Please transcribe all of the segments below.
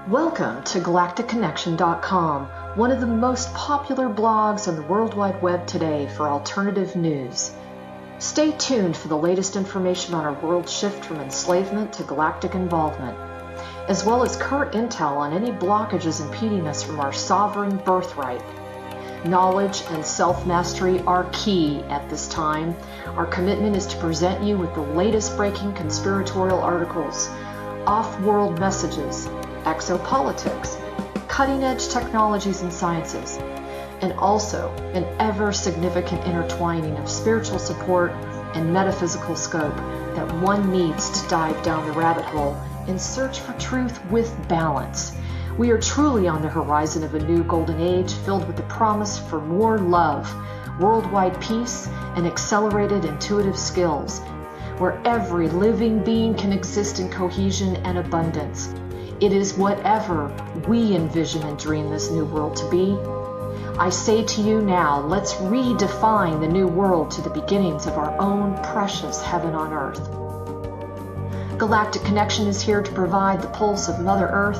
Welcome to GalacticConnection.com, one of the most popular blogs on the World Wide Web today for alternative news. Stay tuned for the latest information on our world shift from enslavement to galactic involvement, as well as current intel on any blockages impeding us from our sovereign birthright. Knowledge and self-mastery are key at this time. Our commitment is to present you with the latest breaking conspiratorial articles, off-world messages, exopolitics, cutting-edge technologies and sciences, and also an ever-significant intertwining of spiritual support and metaphysical scope that one needs to dive down the rabbit hole in search for truth with balance. We are truly on the horizon of a new golden age filled with the promise for more love, worldwide peace, and accelerated intuitive skills, where every living being can exist in cohesion and abundance. It is whatever we envision and dream this new world to be. I say to you now, let's redefine the new world to the beginnings of our own precious heaven on earth. Galactic Connection is here to provide the pulse of Mother Earth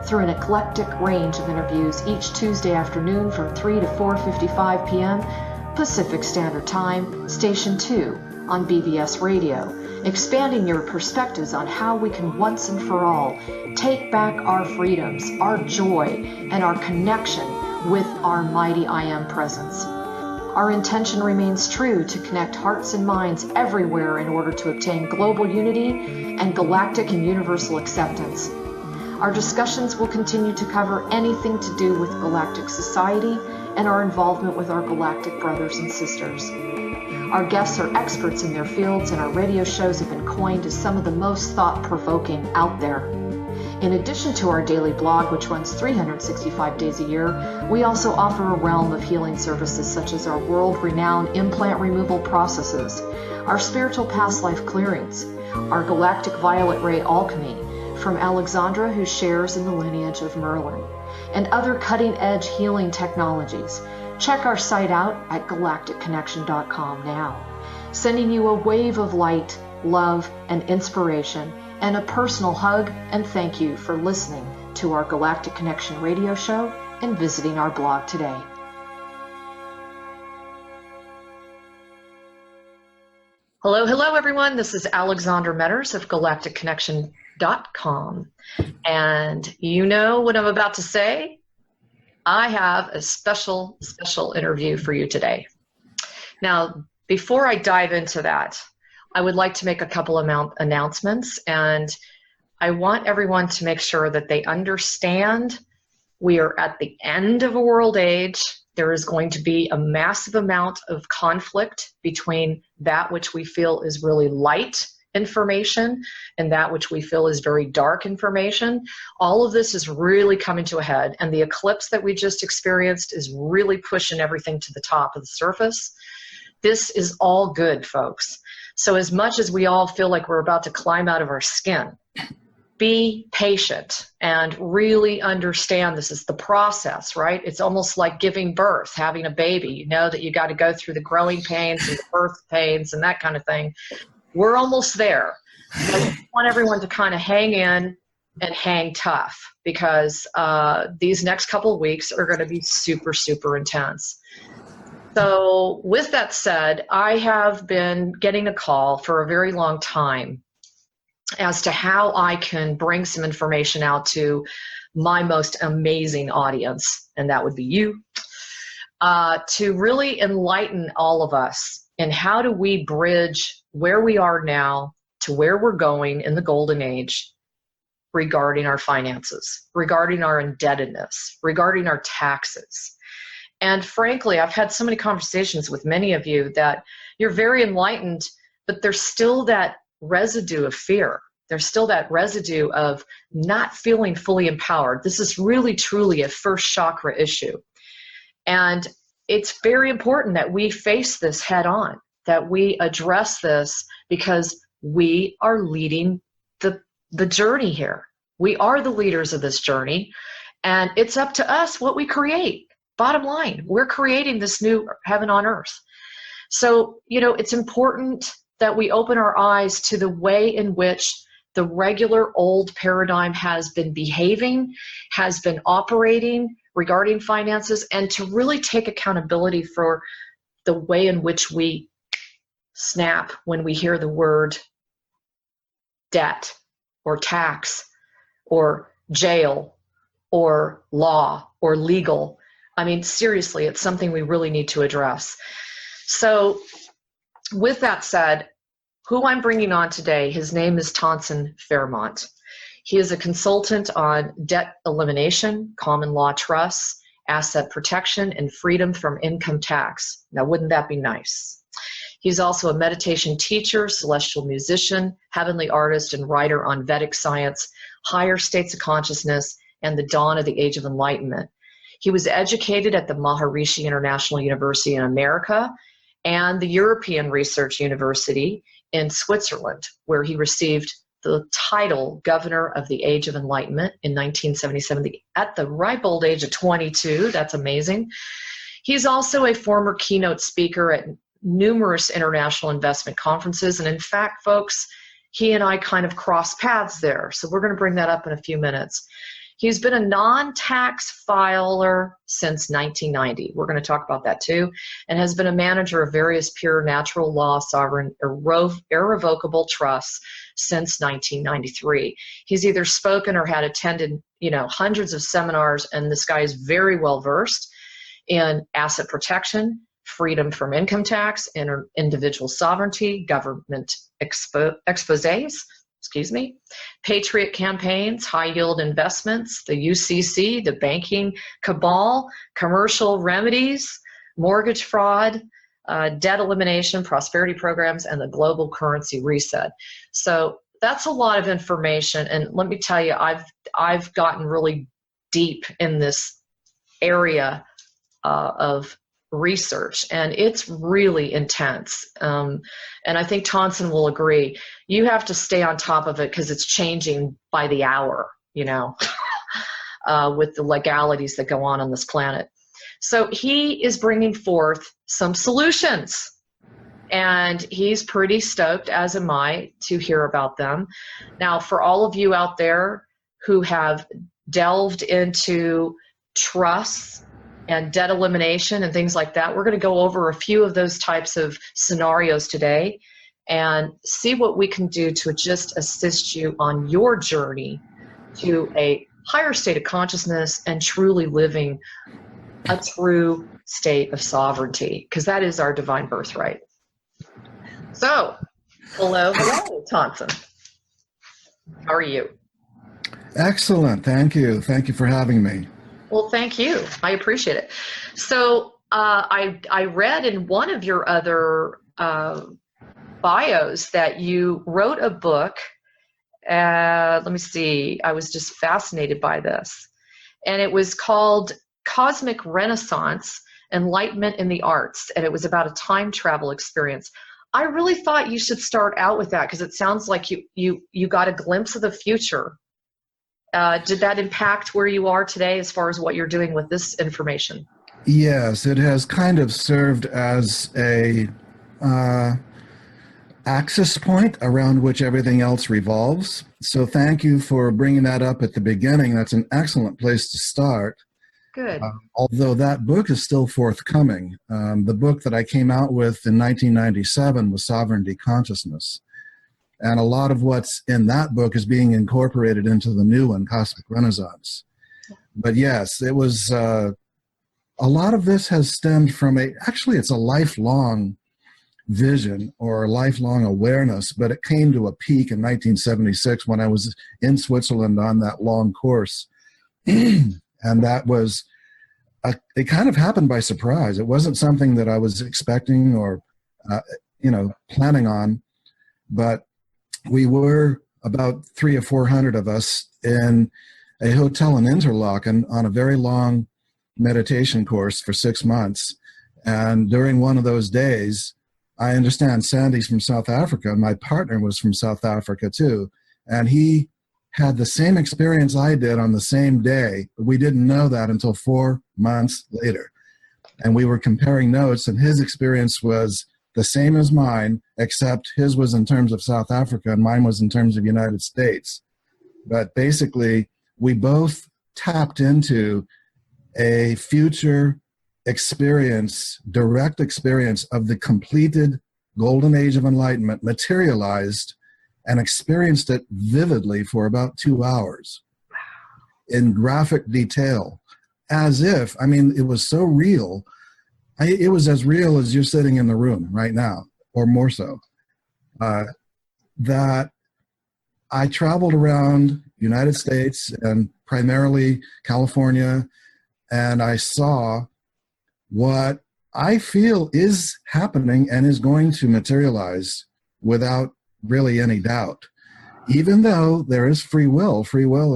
through an eclectic range of interviews each Tuesday afternoon from 3 to 4:55 p.m. Pacific Standard Time, Station 2 on BVS Radio, expanding your perspectives on how we can once and for all take back our freedoms, our joy, and our connection with our mighty I Am presence. Our intention remains true to connect hearts and minds everywhere in order to obtain global unity and galactic and universal acceptance. Our discussions will continue to cover anything to do with galactic society and our involvement with our galactic brothers and sisters. Our guests are experts in their fields, and our radio shows have been coined as some of the most thought-provoking out there. In addition to our daily blog, which runs 365 days a year, we also offer a realm of healing services such as our world-renowned implant removal processes, our spiritual past life clearings, our galactic violet ray alchemy from Alexandra, who shares in the lineage of Merlin, and other cutting-edge healing technologies. Check our site out at GalacticConnection.com now, sending you a wave of light, love, and inspiration, and a personal hug and thank you for listening to our Galactic Connection radio show and visiting our blog today. Hello, everyone. This is Alexandra Meadors of GalacticConnection.com. And you know what I'm about to say? I have a special interview for you today. Now, before I dive into that, I would like to make a couple of announcements, and I want everyone to make sure that they understand we are at the end of a world age. There is going to be a massive amount of conflict between that which we feel is really light information and that which we feel is very dark information. All of this is really coming to a head, and the eclipse that we just experienced is really pushing everything to the top of the surface. This is all good, folks. So as much as we all feel like we're about to climb out of our skin, be patient and really understand this is the process, right? It's almost like giving birth, having a baby. You know that you got to go through the growing pains and the birth pains and that kind of thing. We're almost there. I want everyone to kind of hang in and hang tough, because these next couple of weeks are going to be super intense. So with that said, I have been getting a call for a very long time as to how I can bring some information out to my most amazing audience, and that would be you, to really enlighten all of us. And how do we bridge where we are now to where we're going in the golden age regarding our finances, regarding our indebtedness, regarding our taxes? And frankly, I've had so many conversations with many of you that you're very enlightened, but there's still that residue of fear. There's still that residue of not feeling fully empowered. This is really, truly a first chakra issue. And it's very important that we face this head on, that we address this, because we are leading the journey here. We are the leaders of this journey, and it's up to us what we create. Bottom line, we're creating this new heaven on earth. So, it's important that we open our eyes to the way in which the regular old paradigm has been behaving, has been operating regarding finances, and to really take accountability for the way in which we snap when we hear the word debt or tax or jail or law or legal. I mean, seriously, it's something we really need to address. So with that said, who I'm bringing on today, his name is Taansen Fairmont. He is a consultant on debt elimination, common law trusts, asset protection, and freedom from income tax. Now, wouldn't that be nice? He's also a meditation teacher, celestial musician, heavenly artist, and writer on Vedic science, higher states of consciousness, and the dawn of the Age of Enlightenment. He was educated at the Maharishi International University in America and the European Research University in Switzerland, where he received the title Governor of the Age of Enlightenment in 1977 at the ripe old age of 22. That's amazing. He's also a former keynote speaker at numerous international investment conferences. And in fact, folks, he and I kind of cross paths there. So we're going to bring that up in a few minutes. He's been a non-tax filer since 1990. We're going to talk about that too, and has been a manager of various pure natural law, sovereign, irrevocable trusts since 1993. He's either spoken or had attended, hundreds of seminars, and this guy is very well versed in asset protection, freedom from income tax, individual sovereignty, government exposés, patriot campaigns, high yield investments, the UCC, the banking cabal, commercial remedies, mortgage fraud, debt elimination, prosperity programs, and the global currency reset. So that's a lot of information. And let me tell you, I've gotten really deep in this area of research, and it's really intense. And I think Taansen will agree. You have to stay on top of it because it's changing by the hour, with the legalities that go on this planet. So he is bringing forth some solutions, and he's pretty stoked, as am I, to hear about them. Now, for all of you out there who have delved into trusts and debt elimination and things like that, we're going to go over a few of those types of scenarios today and see what we can do to just assist you on your journey to a higher state of consciousness and truly living a true state of sovereignty, because that is our divine birthright. So, hello, Taansen. How are you? Excellent. Thank you. Thank you for having me. Well, thank you. I appreciate it. So I read in one of your other bios that you wrote a book. Let me see. I was just fascinated by this. And it was called Cosmic Renaissance, Enlightenment in the Arts. And it was about a time travel experience. I really thought you should start out with that because it sounds like you got a glimpse of the future. Did that impact where you are today as far as what you're doing with this information? Yes, it has kind of served as a axis point around which everything else revolves. So thank you for bringing that up at the beginning. That's an excellent place to start. Good. Although that book is still forthcoming. The book that I came out with in 1997 was Sovereignty Consciousness. And a lot of what's in that book is being incorporated into the new one, Cosmic Renaissance. But yes, it was, a lot of this has stemmed from actually it's a lifelong vision or a lifelong awareness, but it came to a peak in 1976 when I was in Switzerland on that long course. And that was, it kind of happened by surprise. It wasn't something that I was expecting or, planning on, but we were about 300 or 400 of us in a hotel in Interlaken on a very long meditation course for 6 months. And during one of those days, I understand Sandy's from South Africa. My partner was from South Africa too. And he had the same experience I did on the same day. But we didn't know that until 4 months later. And we were comparing notes, and his experience was the same as mine, except his was in terms of South Africa and mine was in terms of United States. But basically, we both tapped into a future experience, direct experience of the completed golden age of enlightenment materialized, and experienced it vividly for about 2 hours in graphic detail, as if, I mean, it was so real. It was as real as you're sitting in the room right now, or more so, that I traveled around United States and primarily California, and I saw what I feel is happening and is going to materialize without really any doubt. Even though there is free will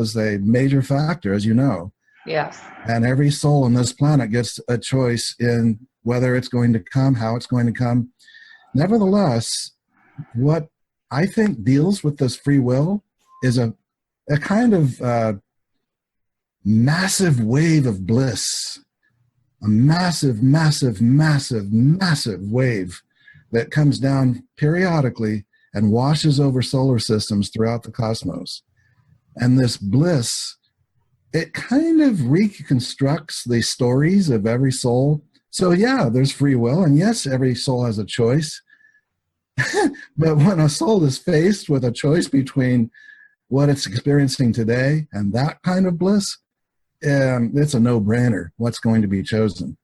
is a major factor, as you know. Yes. And every soul on this planet gets a choice in whether it's going to come, how it's going to come. Nevertheless, what I think deals with this free will is a kind of massive wave of bliss, a massive, massive, massive, massive wave that comes down periodically and washes over solar systems throughout the cosmos. And this bliss, it kind of reconstructs the stories of every soul. So yeah, there's free will, and yes, every soul has a choice. But when a soul is faced with a choice between what it's experiencing today and that kind of bliss, it's a no-brainer what's going to be chosen.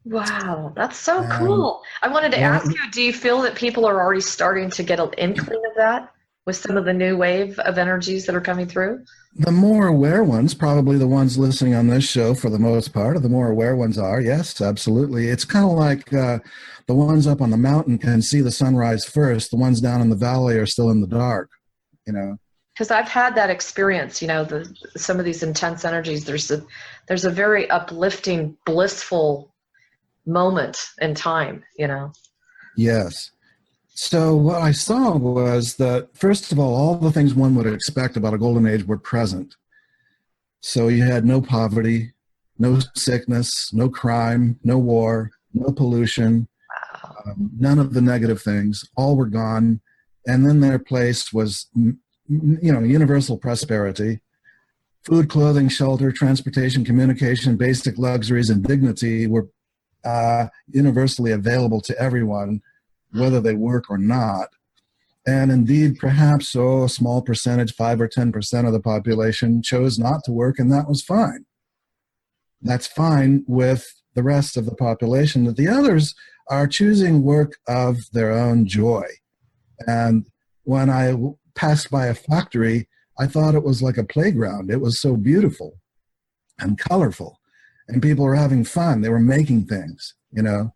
Wow, that's so cool. I wanted to ask you, do you feel that people are already starting to get an inkling of that with some of the new wave of energies that are coming through? The more aware ones, probably the ones listening on this show for the most part, or the more aware ones are, yes, absolutely. It's kind of like the ones up on the mountain can see the sunrise first. The ones down in the valley are still in the dark, you know. Because I've had that experience, you know, some of these intense energies, there's a very uplifting, blissful moment in time, you know. Yes. So what I saw was that, first of all the things one would expect about a golden age were present. So you had no poverty, no sickness, no crime, no war, no pollution, none of the negative things. All were gone. And then their place was, you know, universal prosperity. Food, clothing, shelter, transportation, communication, basic luxuries, and dignity were universally available to everyone, whether they work or not. And indeed, perhaps a small percentage, 5 or 10% of the population chose not to work, and that was fine. That's fine with the rest of the population. That the others are choosing work of their own joy. And when I passed by a factory, I thought it was like a playground. It was so beautiful and colorful, and people were having fun. They were making things, you know.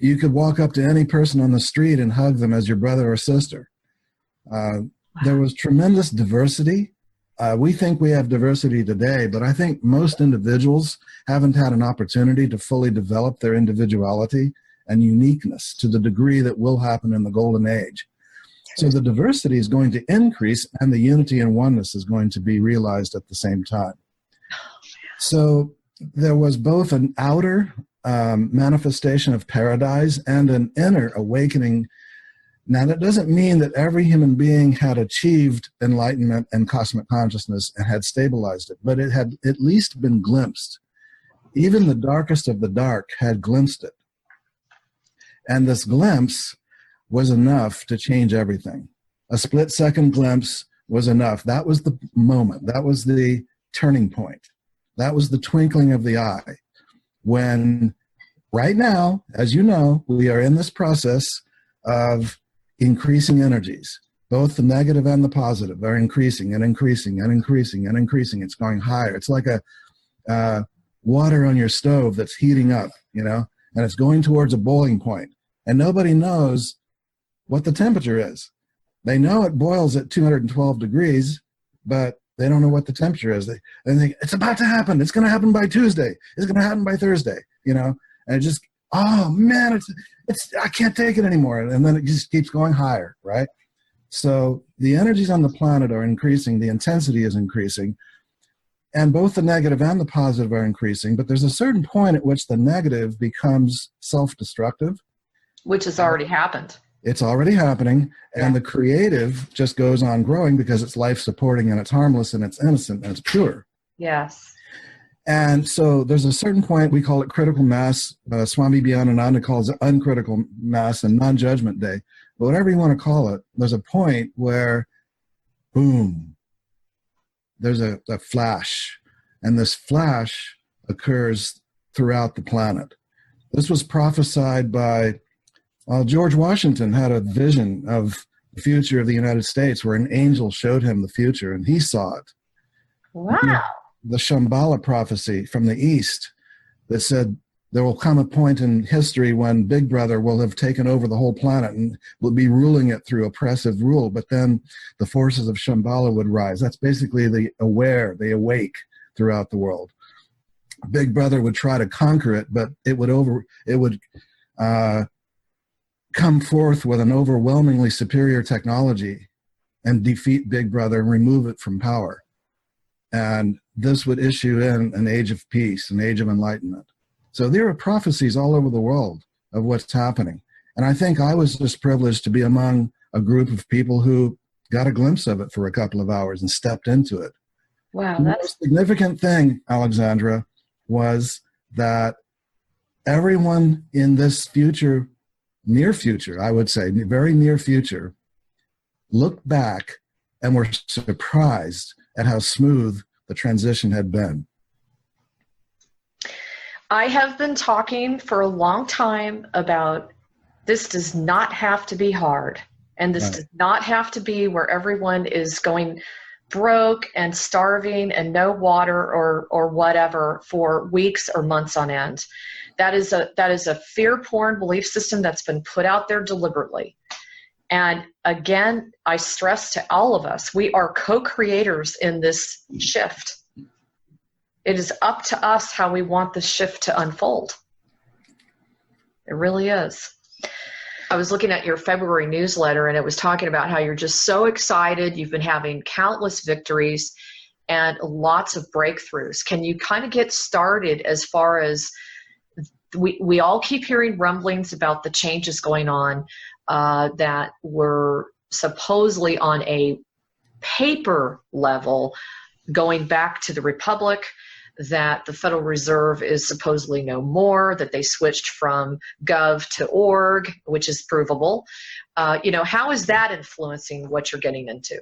You could walk up to any person on the street and hug them as your brother or sister. There was tremendous diversity. We think we have diversity today, but I think most individuals haven't had an opportunity to fully develop their individuality and uniqueness to the degree that will happen in the golden age. So the diversity is going to increase, and the unity and oneness is going to be realized at the same time. So there was both an outer manifestation of paradise and an inner awakening. Now, that doesn't mean that every human being had achieved enlightenment and cosmic consciousness and had stabilized it, but it had at least been glimpsed. Even the darkest of the dark had glimpsed it. And this glimpse was enough to change everything. A split-second glimpse was enough. That was the moment. That was the turning point. That was the twinkling of the eye. When right now, as you know, we are in this process of increasing energies. Both the negative and the positive are increasing and increasing and increasing and increasing. It's going higher. It's like a water on your stove that's heating up, you know, and it's going towards a boiling point. And nobody knows what the temperature is. They know it boils at 212 degrees, but they don't know what the temperature is. They think, it's about to happen. It's going to happen by Tuesday. It's going to happen by Thursday, you know, and it just, oh man, I can't take it anymore. And then it just keeps going higher, right? So the energies on the planet are increasing. The intensity is increasing. And both the negative and the positive are increasing. But there's a certain point at which the negative becomes self-destructive. Which has already happened. It's already happening, and Yeah. the creative just goes on growing because it's life-supporting and it's harmless and it's innocent and it's pure. Yes. And so there's a certain point, we call it critical mass. Swami Bhyanananda calls it uncritical mass and non-judgment day. But whatever you want to call it, there's a point where, boom, there's a flash. And this flash occurs throughout the planet. This was prophesied by, George Washington had a vision of the future of the United States where an angel showed him the future, and he saw it. Wow. The Shambhala prophecy from the East that said there will come a point in history when Big Brother will have taken over the whole planet and will be ruling it through oppressive rule, but then the forces of Shambhala would rise. That's basically the awake throughout the world. Big Brother would try to conquer it, but it would come forth with an overwhelmingly superior technology and defeat Big Brother and remove it from power. And this would issue in an age of peace, an age of enlightenment. So there are prophecies all over the world of what's happening. And I think I was just privileged to be among a group of people who got a glimpse of it for a couple of hours and stepped into it. Wow. The most significant thing, Alexandra, was that everyone in this future, near future, I would say, very near future, looked back and were surprised at how smooth the transition had been. I have been talking for a long time about this does not have to be hard. And this does not have to be where everyone is going broke and starving and no water or whatever for weeks or months on end. That is a fear porn belief system that's been put out there deliberately. And again, I stress to all of us, we are co-creators in this shift. It is up to us how we want the shift to unfold. It really is. I was looking at your February newsletter, and it was talking about how you're just so excited. You've been having countless victories and lots of breakthroughs. Can you kind of get started as far as we all keep hearing rumblings about the changes going on that were supposedly on a paper level going back to the Republic, that the Federal Reserve is supposedly no more, that they switched from gov to org, which is provable. How is that influencing what you're getting into?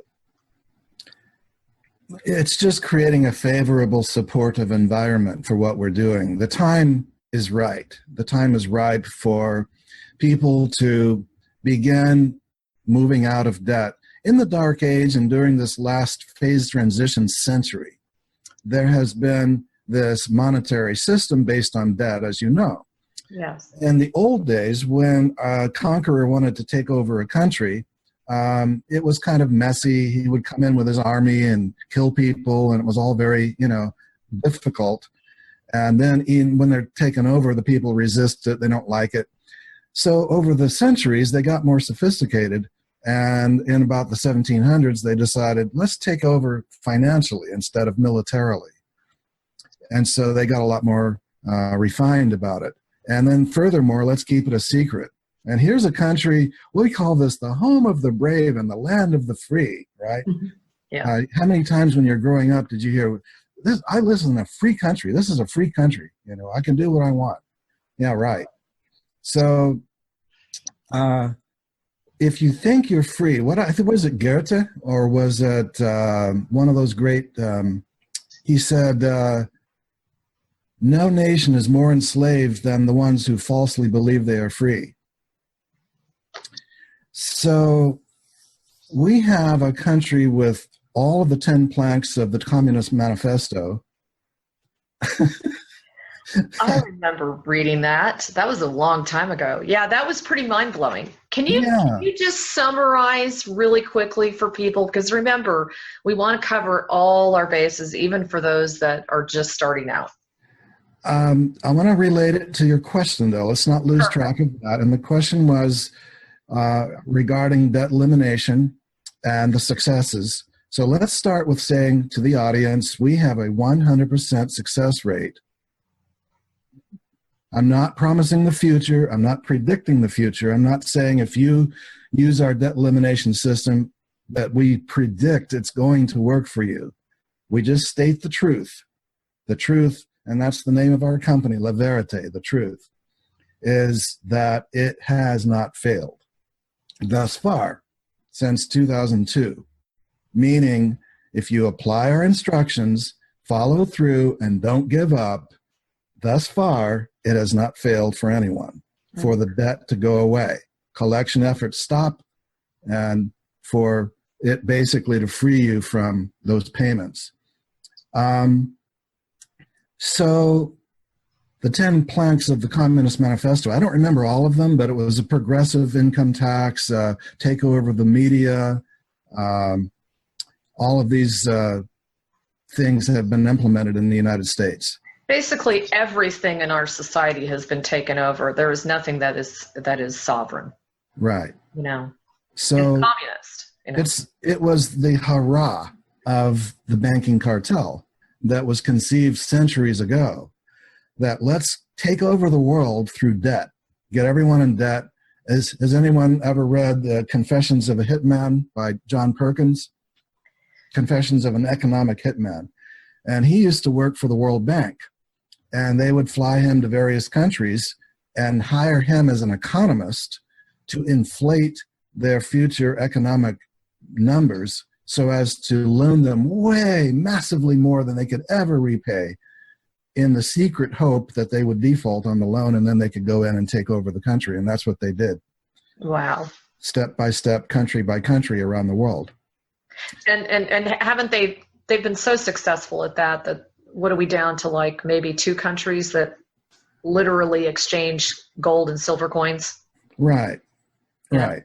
It's just creating a favorable, supportive environment for what we're doing. The time is right. The time is ripe for people to begin moving out of debt. In the Dark Age and during this last phase transition century, there has been this monetary system based on debt, as you know. Yes. In the old days, when a conqueror wanted to take over a country, it was kind of messy. He would come in with his army and kill people, and it was all very, difficult. And then when they're taken over, the people resist it. They don't like it. So over the centuries, they got more sophisticated. And in about the 1700s, they decided, let's take over financially instead of militarily. And so they got a lot more refined about it. And then furthermore, let's keep it a secret. And here's a country, we call this the home of the brave and the land of the free, right? Yeah. How many times when you're growing up did you hear, this? I live in a free country. This is a free country. I can do what I want. Yeah, right. So if you think you're free, was it Goethe, or was it one of those great, he said, no nation is more enslaved than the ones who falsely believe they are free. So we have a country with all of the 10 planks of the Communist Manifesto. I remember reading that. That was a long time ago. Yeah, that was pretty mind-blowing. Can you just summarize really quickly for people? Because remember, we want to cover all our bases, even for those that are just starting out. I want to relate it to your question, though. Let's not lose track of that. And the question was regarding debt elimination and the successes. So let's start with saying to the audience, we have a 100% success rate I'm not promising the future. I'm not predicting the future. I'm not saying if you use our debt elimination system that we predict it's going to work for you. We just state the truth. The truth, and that's the name of our company, La Verite, the truth, is that it has not failed thus far since 2002. Meaning, if you apply our instructions, follow through, and don't give up, thus far, it has not failed for anyone, for the debt to go away, collection efforts stop, and for it basically to free you from those payments. So the 10 planks of the Communist Manifesto, I don't remember all of them, but it was a progressive income tax, takeover of the media. All of these things have been implemented in the United States. Basically, everything in our society has been taken over. There is nothing that is sovereign. Right. You know, so it's communist. You know? It was the hurrah of the banking cartel that was conceived centuries ago, that let's take over the world through debt, get everyone in debt. Has anyone ever read the Confessions of a Hitman by John Perkins? Confessions of an Economic Hitman. And he used to work for the World Bank, and they would fly him to various countries and hire him as an economist to inflate their future economic numbers so as to loan them way massively more than they could ever repay, in the secret hope that they would default on the loan and then they could go in and take over the country. And that's what they did. Wow. Step by step, country by country around the world. And haven't they've been so successful at that what are we down to, like maybe 2 countries that literally exchange gold and silver coins? Right. Yeah. Right.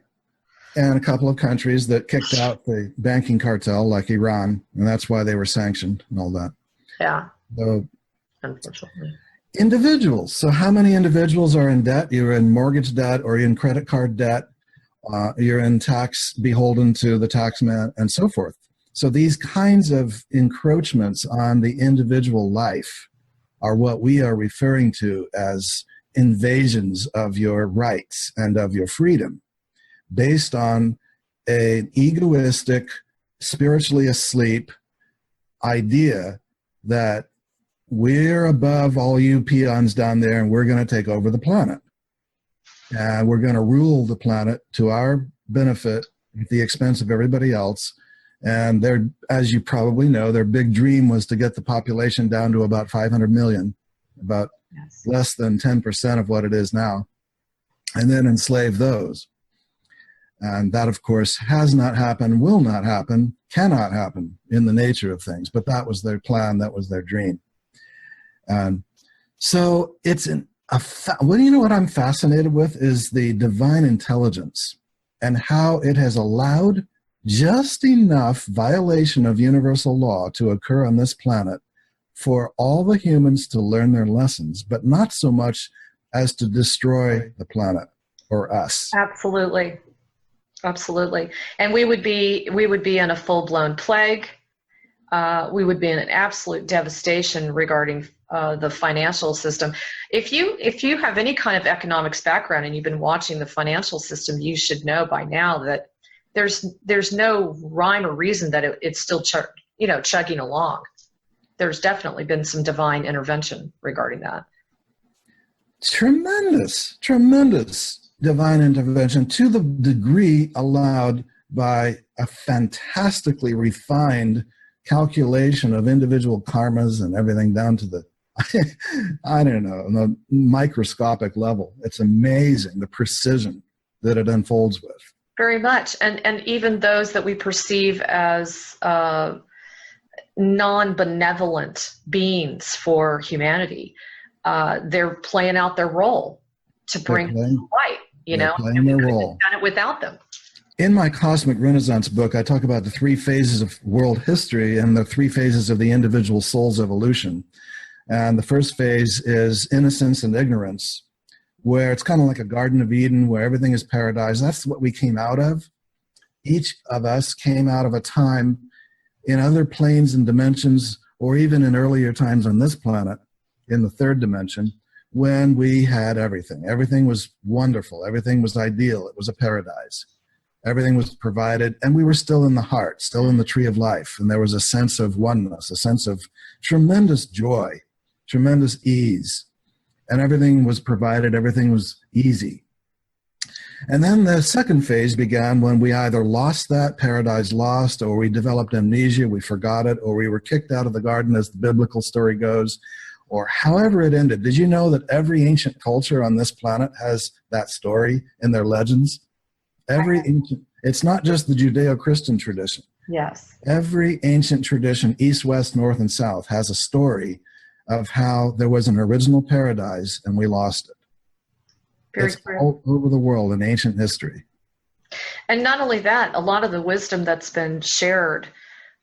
And a couple of countries that kicked out the banking cartel, like Iran, and that's why they were sanctioned and all that. Yeah. So, unfortunately. Individuals. So how many individuals are in debt? You're in mortgage debt, or you're in credit card debt. You're in tax beholden to the tax man, and so forth. So these kinds of encroachments on the individual life are what we are referring to as invasions of your rights and of your freedom, based on an egoistic, spiritually asleep idea that we're above all you peons down there and we're going to take over the planet. And we're going to rule the planet to our benefit at the expense of everybody else. And as you probably know, their big dream was to get the population down to about 500 million, about less than 10% of what it is now, and then enslave those. And that, of course, has not happened, will not happen, cannot happen in the nature of things. But that was their plan. That was their dream. And so it's you know what I'm fascinated with is the divine intelligence and how it has allowed just enough violation of universal law to occur on this planet for all the humans to learn their lessons, but not so much as to destroy the planet or us. Absolutely. Absolutely. And we would be in a full-blown plague. We would be in an absolute devastation regarding the financial system. If you have any kind of economics background and you've been watching the financial system, you should know by now that there's no rhyme or reason that it's still chugging along. There's definitely been some divine intervention regarding that. Tremendous divine intervention, to the degree allowed by a fantastically refined calculation of individual karmas and everything down to the, I don't know, the microscopic level. It's amazing the precision that it unfolds with. Very much. And even those that we perceive as non-benevolent beings for humanity, they're playing out their role to bring light, and we couldn't have done it without them. In my Cosmic Renaissance book, I talk about the 3 phases of world history and the 3 phases of the individual soul's evolution. And the first phase is innocence and ignorance, where it's kind of like a Garden of Eden, where everything is paradise. That's what we came out of. Each of us came out of a time in other planes and dimensions, or even in earlier times on this planet, in the 3rd dimension, when we had everything. Everything was wonderful. Everything was ideal. It was a paradise. Everything was provided, and we were still in the heart, still in the tree of life. And there was a sense of oneness, a sense of tremendous joy, tremendous ease. And everything was provided. Everything was easy. And then the second phase began when we either lost that, paradise lost, or we developed amnesia, we forgot it, or we were kicked out of the garden, as the biblical story goes, or however it ended. Did you know that every ancient culture on this planet has that story in their legends? Every ancient, it's not just the Judeo-Christian tradition. Yes. Every ancient tradition, east, west, north, and south, has a story of how there was an original paradise and we lost it. It's all over the world in ancient history. And not only that, a lot of the wisdom that's been shared,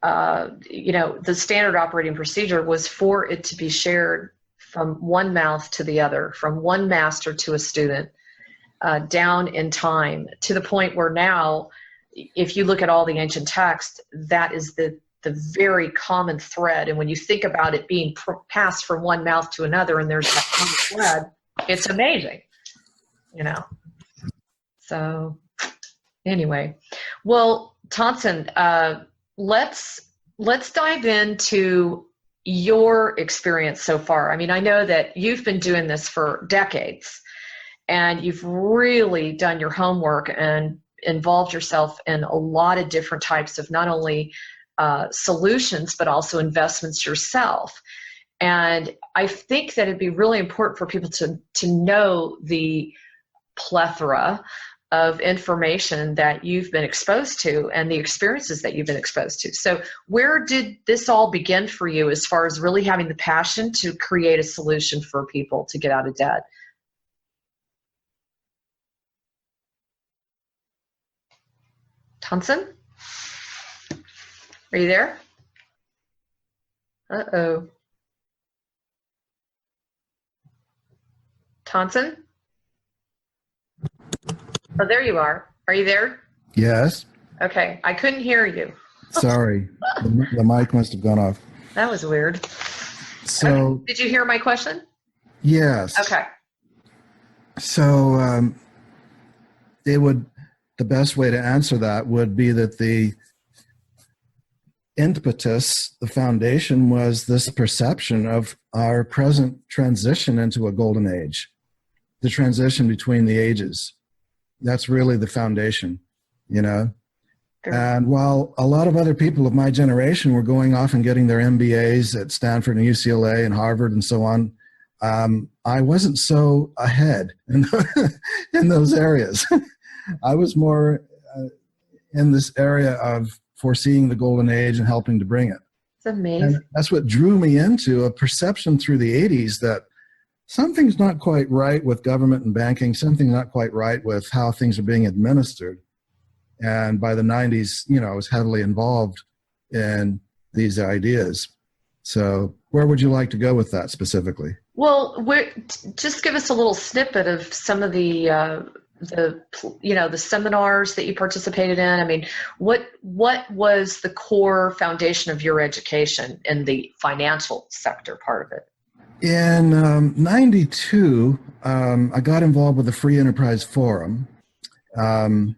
the standard operating procedure was for it to be shared from one mouth to the other, from one master to a student, down in time, to the point where now, if you look at all the ancient texts, that is the very common thread. And when you think about it being passed from one mouth to another, and there's that common thread, it's amazing. So anyway, well, Taansen, let's dive into your experience so far. I mean, I know that you've been doing this for decades, and you've really done your homework and involved yourself in a lot of different types of not only solutions, but also investments yourself. And I think that it'd be really important for people to know the plethora of information that you've been exposed to and the experiences that you've been exposed to. So where did this all begin for you as far as really having the passion to create a solution for people to get out of debt? Taansen? Are you there? Uh-oh. Taansen? Oh, there you are. Are you there? Yes. Okay. I couldn't hear you. Sorry. The mic must have gone off. That was weird. So, okay. Did you hear my question? Yes. Okay. So the best way to answer that would be that the impetus, the foundation, was this perception of our present transition into a golden age, the transition between the ages. That's really the foundation, Sure. And while a lot of other people of my generation were going off and getting their MBAs at Stanford and UCLA and Harvard and so on, I wasn't so ahead in those areas. I was more in this area of foreseeing the golden age and helping to bring it. It's amazing. And that's what drew me into a perception through the 80s that something's not quite right with government and banking, something's not quite right with how things are being administered. And by the 90s, I was heavily involved in these ideas. So where would you like to go with that specifically? Well, just give us a little snippet of some of the seminars that you participated in. I mean, what was the core foundation of your education in the financial sector part of it? In 92, I got involved with the Free Enterprise Forum.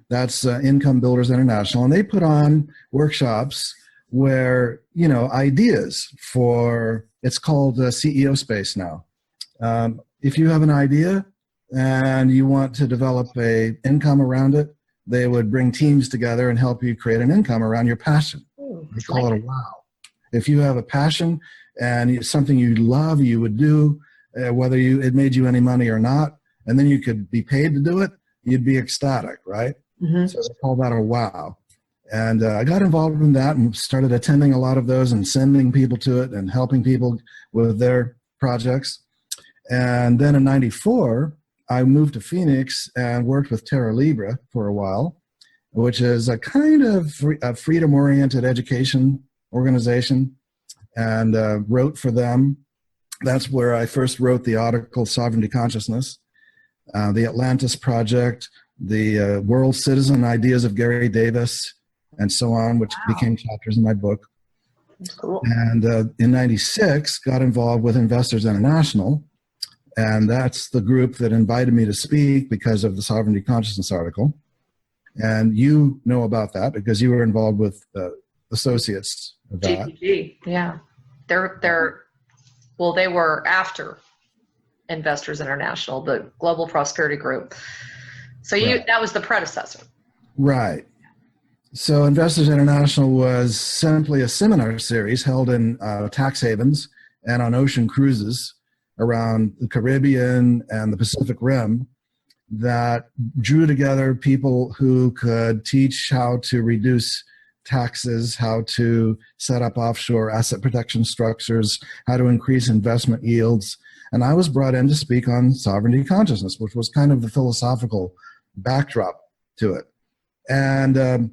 That's Income Builders International, and they put on workshops where, ideas for, it's called CEO Space now. If you have an idea and you want to develop a income around it, they would bring teams together and help you create an income around your passion. They call it a wow. If you have a passion and it's something you love, you would do, whether it made you any money or not, and then you could be paid to do it, you'd be ecstatic, right? Mm-hmm. So they call that a wow. And I got involved in that and started attending a lot of those and sending people to it and helping people with their projects. And then in 94, I moved to Phoenix and worked with Terra Libra for a while, which is a kind of a freedom-oriented education organization, and wrote for them. That's where I first wrote the article Sovereignty Consciousness, the Atlantis Project, the World Citizen Ideas of Gary Davis, and so on, which became chapters in my book. Cool. And in 96, got involved with Investors International, And that's the group that invited me to speak because of the Sovereignty Consciousness article. And you know about that because you were involved with associates of that. GPG, yeah. They were after Investors International, the Global Prosperity Group. So that was the predecessor. Right. So Investors International was simply a seminar series held in tax havens and on ocean cruises around the Caribbean and the Pacific Rim that drew together people who could teach how to reduce taxes, how to set up offshore asset protection structures, how to increase investment yields. And I was brought in to speak on sovereignty consciousness, which was kind of the philosophical backdrop to it. And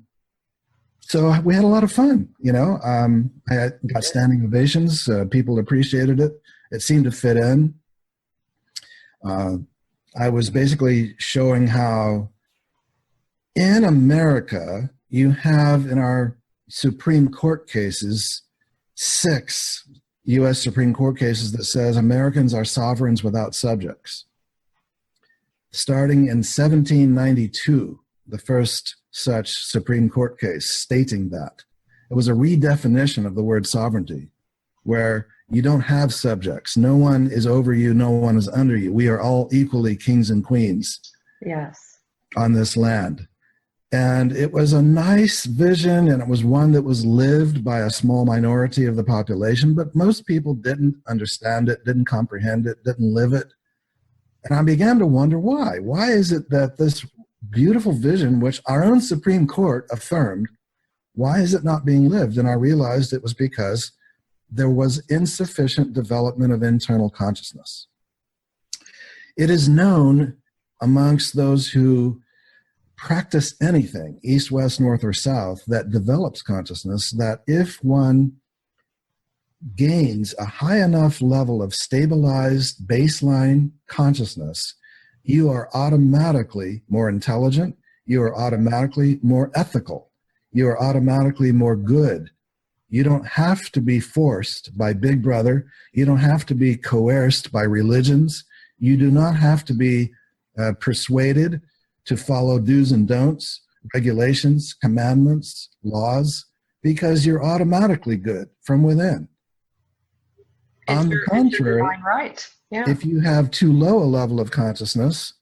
so we had a lot of fun, I got standing ovations. People appreciated it. It seemed to fit in. I was basically showing how in America, you have in our Supreme Court cases, 6 U.S. Supreme Court cases that says Americans are sovereigns without subjects. Starting in 1792, the first such Supreme Court case stating that. It was a redefinition of the word sovereignty, where you don't have subjects. No one is over you. No one is under you. We are all equally kings and queens. Yes. On this land. And it was a nice vision, and it was one that was lived by a small minority of the population, but most people didn't understand it, didn't comprehend it, didn't live it. And I began to wonder why. Why is it that this beautiful vision, which our own Supreme Court affirmed, why is it not being lived? And I realized it was because there was insufficient development of internal consciousness. It is known amongst those who practice anything, east, west, north, or south, that develops consciousness, that if one gains a high enough level of stabilized baseline consciousness, you are automatically more intelligent, you are automatically more ethical, you are automatically more good. You don't have to be forced by Big Brother, you don't have to be coerced by religions, you do not have to be persuaded to follow do's and don'ts, regulations, commandments, laws, because you're automatically good from within. On the contrary, right. Yeah. If you have too low a level of consciousness,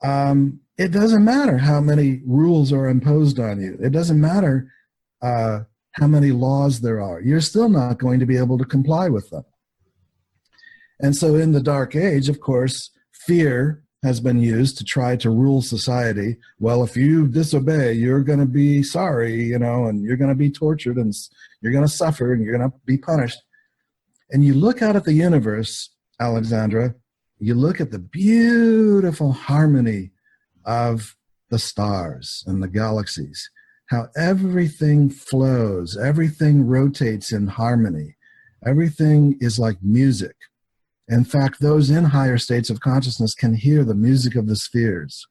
it doesn't matter how many rules are imposed on you. It doesn't matter how many laws there are. You're still not going to be able to comply with them. And so in the Dark Age, of course, fear has been used to try to rule society. Well, if you disobey, you're going to be sorry, and you're going to be tortured, and you're going to suffer, and you're going to be punished. And you look out at the universe, Alexandra, you look at the beautiful harmony of the stars and the galaxies, how everything flows, everything rotates in harmony. Everything is like music. In fact, those in higher states of consciousness can hear the music of the spheres.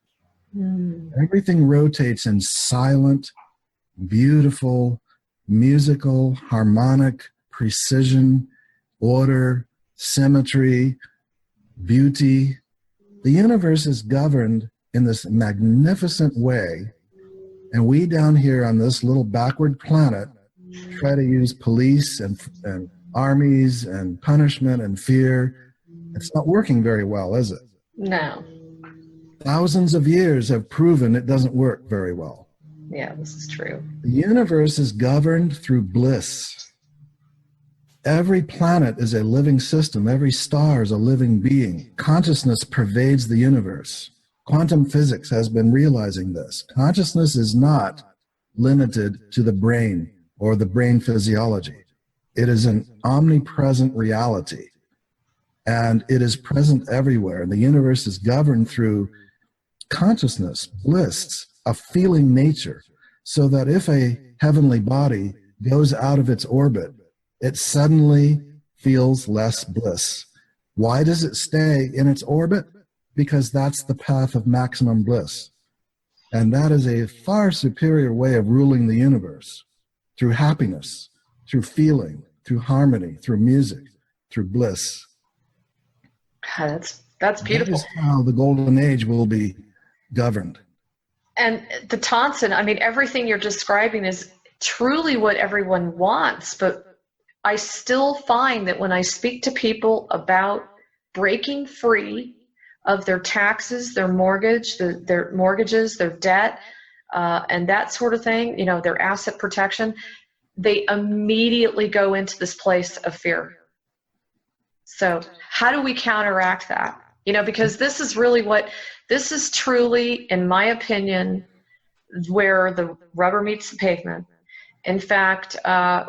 Everything rotates in silent, beautiful, musical, harmonic precision, order, symmetry, beauty. The universe is governed in this magnificent way, and we down here on this little backward planet try to use police and armies and punishment and fear. It's not working very well, is it? No. Thousands of years have proven it doesn't work very well. Yeah, this is true. The universe is governed through bliss. Every planet is a living system. Every star is a living being. Consciousness pervades the universe. Quantum physics has been realizing this. Consciousness is not limited to the brain or the brain physiology. It is an omnipresent reality, and it is present everywhere. The universe is governed through consciousness, bliss, a feeling nature, so that if a heavenly body goes out of its orbit, it suddenly feels less bliss. Why does it stay in its orbit? Because that's the path of maximum bliss. And that is a far superior way of ruling the universe, through happiness, through feeling, through harmony, through music, through bliss. God, that's beautiful. That is how the golden age will be governed. And the Taansen, I mean, everything you're describing is truly what everyone wants, but I still find that when I speak to people about breaking free of their taxes, their mortgage, their mortgages, their debt, and that sort of thing, you know, their asset protection, they immediately go into this place of fear. So how do we counteract that? You know, because this is truly, in my opinion, where the rubber meets the pavement. In fact,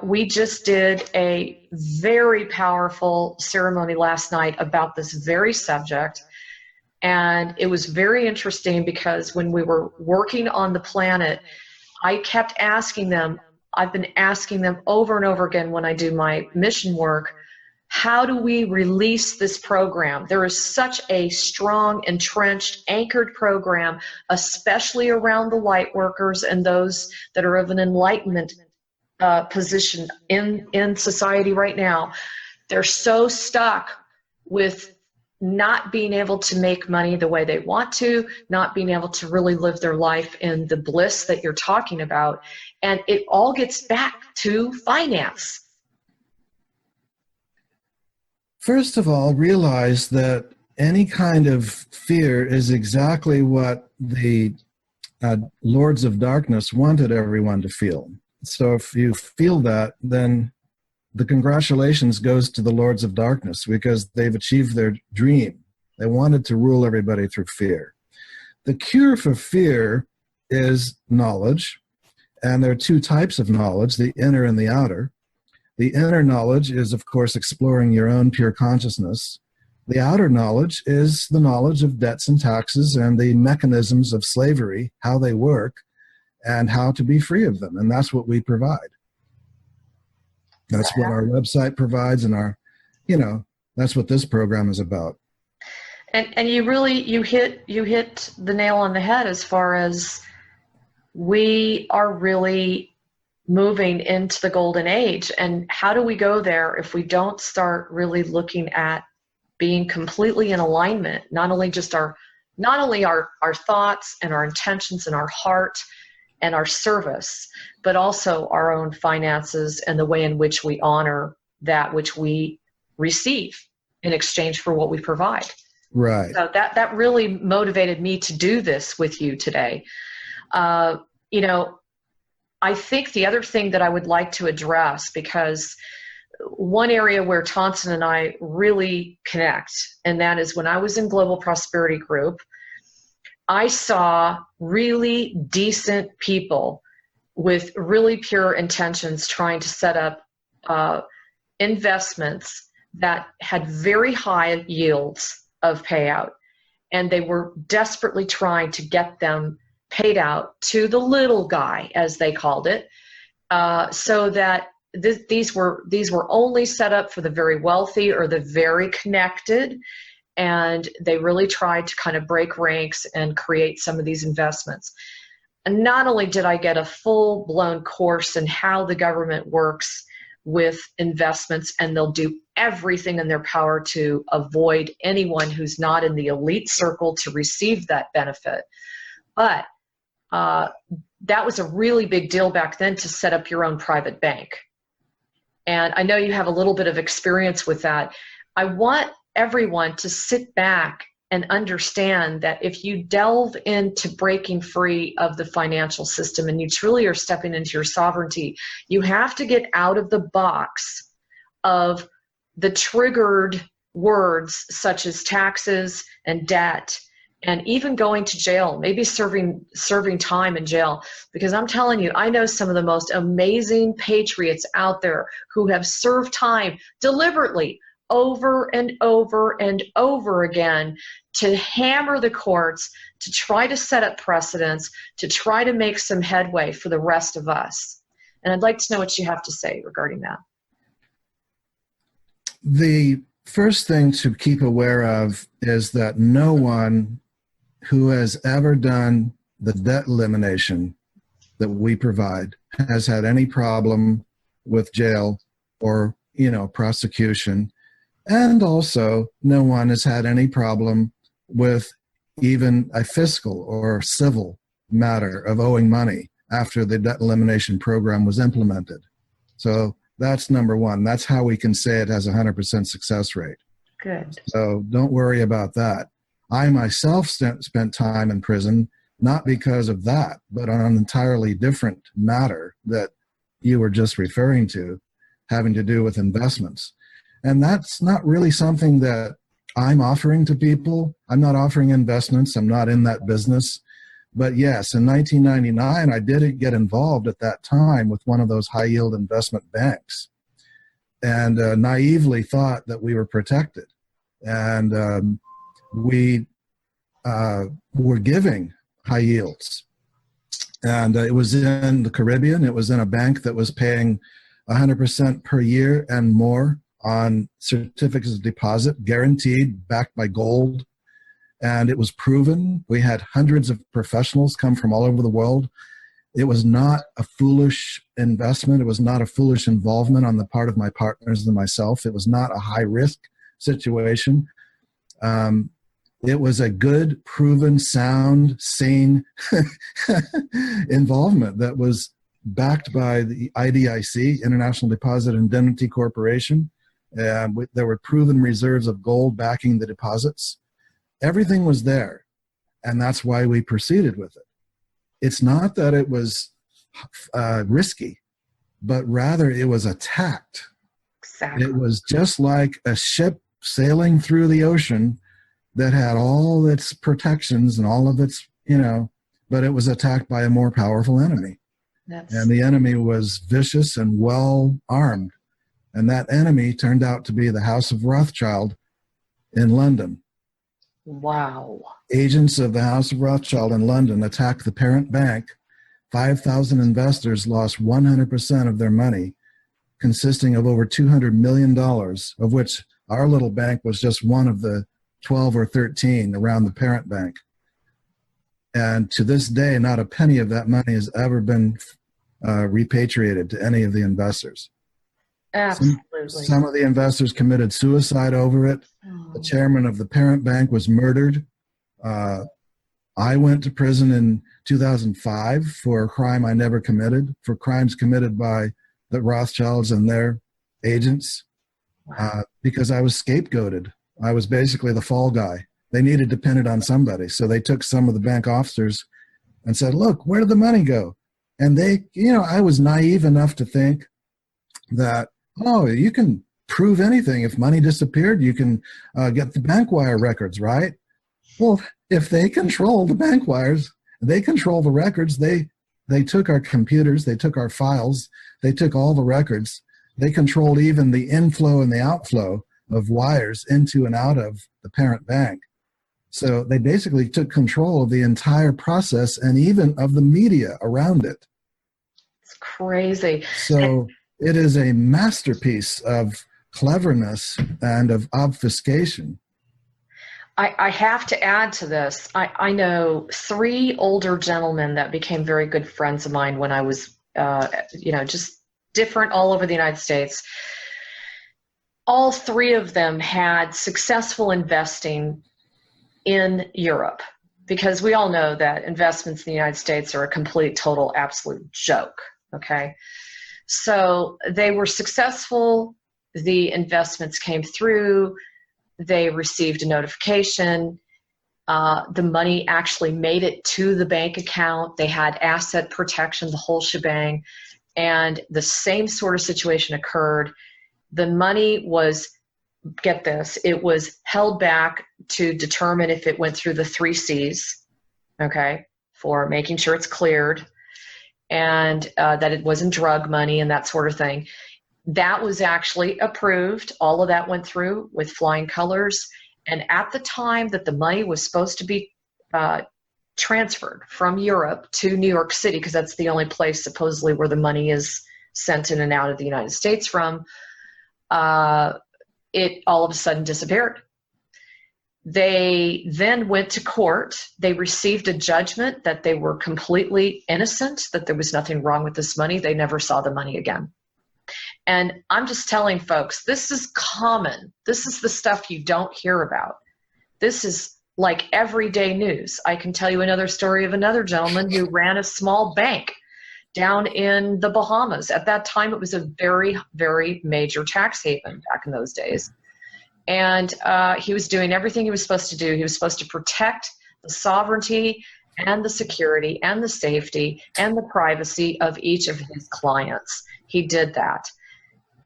we just did a very powerful ceremony last night about this very subject. And it was very interesting because when we were working on the planet, I kept asking them, I've been asking them over and over again when I do my mission work, how do we release this program? There is such a strong, entrenched, anchored program, especially around the light workers and those that are of an enlightenment position in society right now. They're so stuck with not being able to make money the way they want to, not being able to really live their life in the bliss that you're talking about. And it all gets back to finance. First of all, realize that any kind of fear is exactly what the Lords of Darkness wanted everyone to feel. So if you feel that, then the congratulations goes to the Lords of Darkness because they've achieved their dream. They wanted to rule everybody through fear. The cure for fear is knowledge, and there are two types of knowledge, the inner and the outer. The inner knowledge is, of course, exploring your own pure consciousness. The outer knowledge is the knowledge of debts and taxes and the mechanisms of slavery, how they work, and how to be free of them. And that's what we provide. That's what our website provides, and that's what this program is about. And you hit the nail on the head as far as we are really moving into the golden age. And how do we go there if we don't start really looking at being completely in alignment, not only our thoughts and our intentions and our heart and our service, but also our own finances and the way in which we honor that which we receive in exchange for what we provide. Right. So that really motivated me to do this with you today. I think the other thing that I would like to address, because one area where Taansen and I really connect, and that is when I was in Global Prosperity Group, I saw really decent people with really pure intentions trying to set up investments that had very high yields of payout. And they were desperately trying to get them paid out to the little guy, as they called it, so that these were only set up for the very wealthy or the very connected. And they really tried to kind of break ranks and create some of these investments. And not only did I get a full-blown course in how the government works with investments, and they'll do everything in their power to avoid anyone who's not in the elite circle to receive that benefit. But that was a really big deal back then, to set up your own private bank. And I know you have a little bit of experience with that. I want everyone to sit back and understand that if you delve into breaking free of the financial system and you truly are stepping into your sovereignty, you have to get out of the box of the triggered words such as taxes and debt, and even going to jail, maybe serving time in jail. Because I'm telling you, I know some of the most amazing patriots out there who have served time deliberately over and over and over again to hammer the courts, to try to set up precedents, to try to make some headway for the rest of us. And I'd like to know what you have to say regarding that. The first thing to keep aware of is that no one who has ever done the debt elimination that we provide has had any problem with jail or, prosecution. And also, no one has had any problem with even a fiscal or civil matter of owing money after the debt elimination program was implemented. So that's number one. That's how we can say it has a 100% success rate. Good. So don't worry about that. I myself spent time in prison, not because of that, but on an entirely different matter that you were just referring to, having to do with investments. And that's not really something that I'm offering to people. I'm not offering investments. I'm not in that business. But yes, in 1999, I did get involved at that time with one of those high yield investment banks, and naively thought that we were protected. And we were giving high yields. And it was in the Caribbean. It was in a bank that was paying 100% per year and more on certificates of deposit, guaranteed, backed by gold. And it was proven. We had hundreds of professionals come from all over the world. It was not a foolish investment. It was not a foolish involvement on the part of my partners and myself. It was not a high-risk situation. It was a good, proven, sound, sane involvement that was backed by the IDIC, International Deposit Indemnity Corporation. There were proven reserves of gold backing the deposits. Everything was there, and that's why we proceeded with it. It's not that it was risky, but rather it was attacked. Exactly. It was just like a ship sailing through the ocean that had all its protections and all of its, but it was attacked by a more powerful enemy. And the enemy was vicious and well armed. And that enemy turned out to be the House of Rothschild in London. Wow. Agents of the House of Rothschild in London attacked the parent bank. 5,000 investors lost 100% of their money, consisting of over $200 million, of which our little bank was just one of the 12 or 13 around the parent bank. And to this day, not a penny of that money has ever been repatriated to any of the investors. Absolutely. Some of the investors committed suicide over it. The chairman of the parent bank was murdered. I went to prison in 2005 for a crime I never committed, for crimes committed by the Rothschilds and their agents, because I was scapegoated. I was basically the fall guy. They needed to pin it on somebody. So they took some of the bank officers and said, look, where did the money go? And they, I was naive enough to think that, oh, you can prove anything. If money disappeared, you can get the bank wire records, right? Well, if they control the bank wires, they control the records. They took our computers, they took our files, they took all the records. They controlled even the inflow and the outflow of wires into and out of the parent bank. So they basically took control of the entire process and even of the media around it. It's crazy. So it is a masterpiece of cleverness and of obfuscation. I have to add to this. I know 3 older gentlemen that became very good friends of mine when I was, just different all over the United States. All 3 of them had successful investing in Europe, because we all know that investments in the United States are a complete, total, absolute joke. Okay. So they were successful. The investments came through. They received a notification. The money actually made it to the bank account. They had asset protection, the whole shebang. And the same sort of situation occurred. The money was, get this, it was held back to determine if it went through the 3 C's, okay, for making sure it's cleared, and that it wasn't drug money and that sort of thing. That was actually approved. All of that went through with flying colors. And at the time that the money was supposed to be transferred from Europe to New York City, because that's the only place supposedly where the money is sent in and out of the United States from, it all of a sudden disappeared. They then went to court. They received a judgment that they were completely innocent, that there was nothing wrong with this money. They never saw the money again. And I'm just telling folks, this is common. This is the stuff you don't hear about. This is like everyday news. I can tell you another story of another gentleman who ran a small bank down in the Bahamas. At that time, it was a very, very major tax haven back in those days. And he was doing everything he was supposed to do. He was supposed to protect the sovereignty and the security and the safety and the privacy of each of his clients. He did that.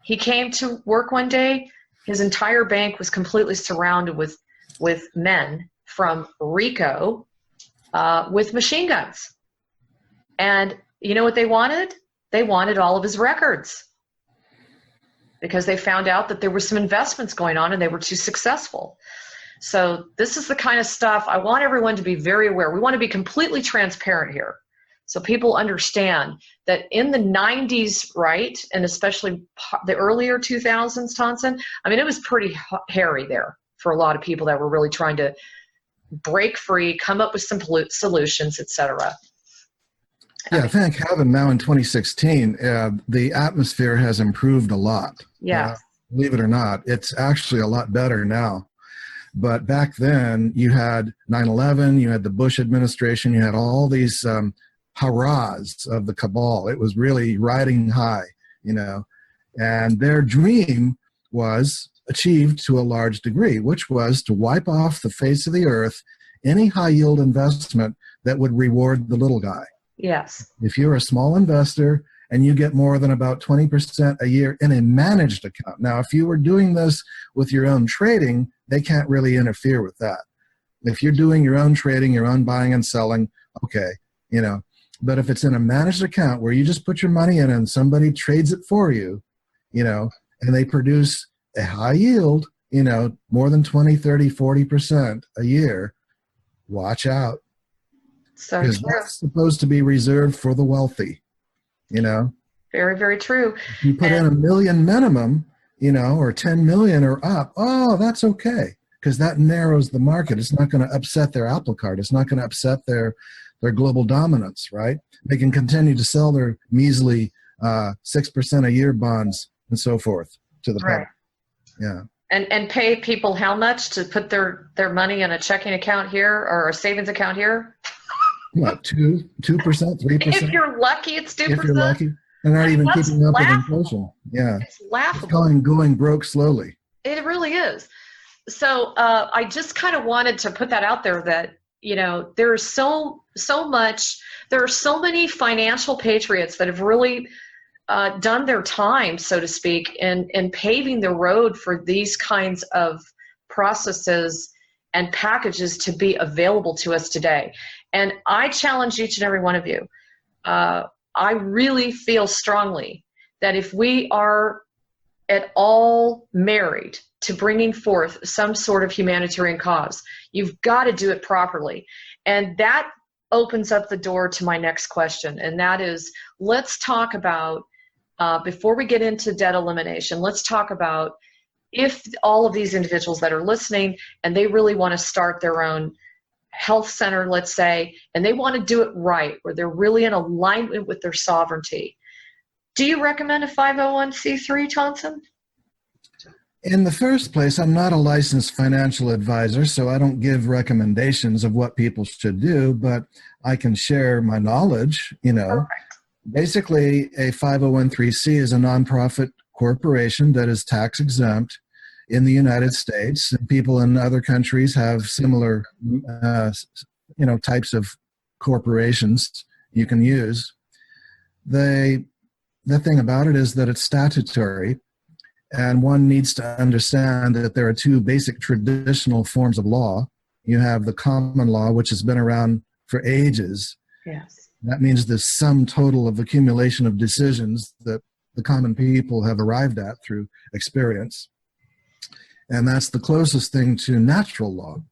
He came to work one day. His entire bank was completely surrounded with men from RICO with machine guns. And you know what they wanted? They wanted all of his records because they found out that there were some investments going on and they were too successful. So this is the kind of stuff I want everyone to be very aware. We want to be completely transparent here so people understand that in the 90s, right, and especially the earlier 2000s, Taansen, I mean, it was pretty hairy there for a lot of people that were really trying to break free, come up with some solutions, etc. Yeah, thank heaven now in 2016, the atmosphere has improved a lot. Yeah. Believe it or not, it's actually a lot better now. But back then, you had 9/11, you had the Bush administration, you had all these hurrahs of the cabal. It was really riding high, you know. And their dream was achieved to a large degree, which was to wipe off the face of the earth any high-yield investment that would reward the little guy. Yes. If you're a small investor and you get more than about 20% a year in a managed account. Now, if you were doing this with your own trading, they can't really interfere with that. If you're doing your own trading, your own buying and selling, okay, you know. But if it's in a managed account where you just put your money in and somebody trades it for you, you know, and they produce a high yield, you know, more than 20, 30, 40% a year, watch out. So because that's supposed to be reserved for the wealthy, you know. Very, very true. If you put in $1 million minimum, you know, or 10 million or up, oh, that's okay, because that narrows the market. It's not going to upset their apple cart. It's not going to upset their global dominance, right? They can continue to sell their measly 6% a year bonds and so forth to the public. Yeah. And pay people how much to put their money in a checking account here or a savings account here? What, 2%, 3%? If you're lucky, it's 2%. If you're lucky. They're not even keeping up with inflation. Yeah. It's laughable. It's going broke slowly. It really is. So I just kind of wanted to put that out there that, you know, there's so much, there are so many financial patriots that have really done their time, so to speak, in paving the road for these kinds of processes and packages to be available to us today. And I challenge each and every one of you. I really feel strongly that if we are at all married to bringing forth some sort of humanitarian cause, you've got to do it properly. And that opens up the door to my next question, and that is, let's talk about, before we get into debt elimination, let's talk about if all of these individuals that are listening and they really want to start their own health center, let's say, and they want to do it right, where they're really in alignment with their sovereignty. Do you recommend a 501c3, Taansen? In the first place, I'm not a licensed financial advisor, so I don't give recommendations of what people should do, but I can share my knowledge, you know. Perfect. Basically, a 501c3 is a nonprofit corporation that is tax exempt in the United States. And people in other countries have similar, you know, types of corporations you can use. The thing about it is that it's statutory, and one needs to understand that there are two basic traditional forms of law. You have the common law, which has been around for ages. Yes. That means the sum total of accumulation of decisions that the common people have arrived at through experience. And that's the closest thing to natural law.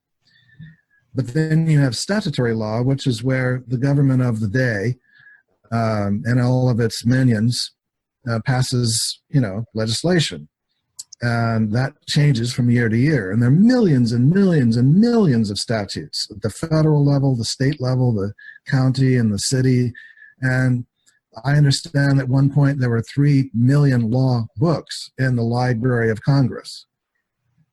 But then you have statutory law, which is where the government of the day and all of its minions passes, you know, legislation. And that changes from year to year. And there are millions and millions and millions of statutes at the federal level, the state level, the county, and the city. And I understand at one point there were 3 million law books in the Library of Congress.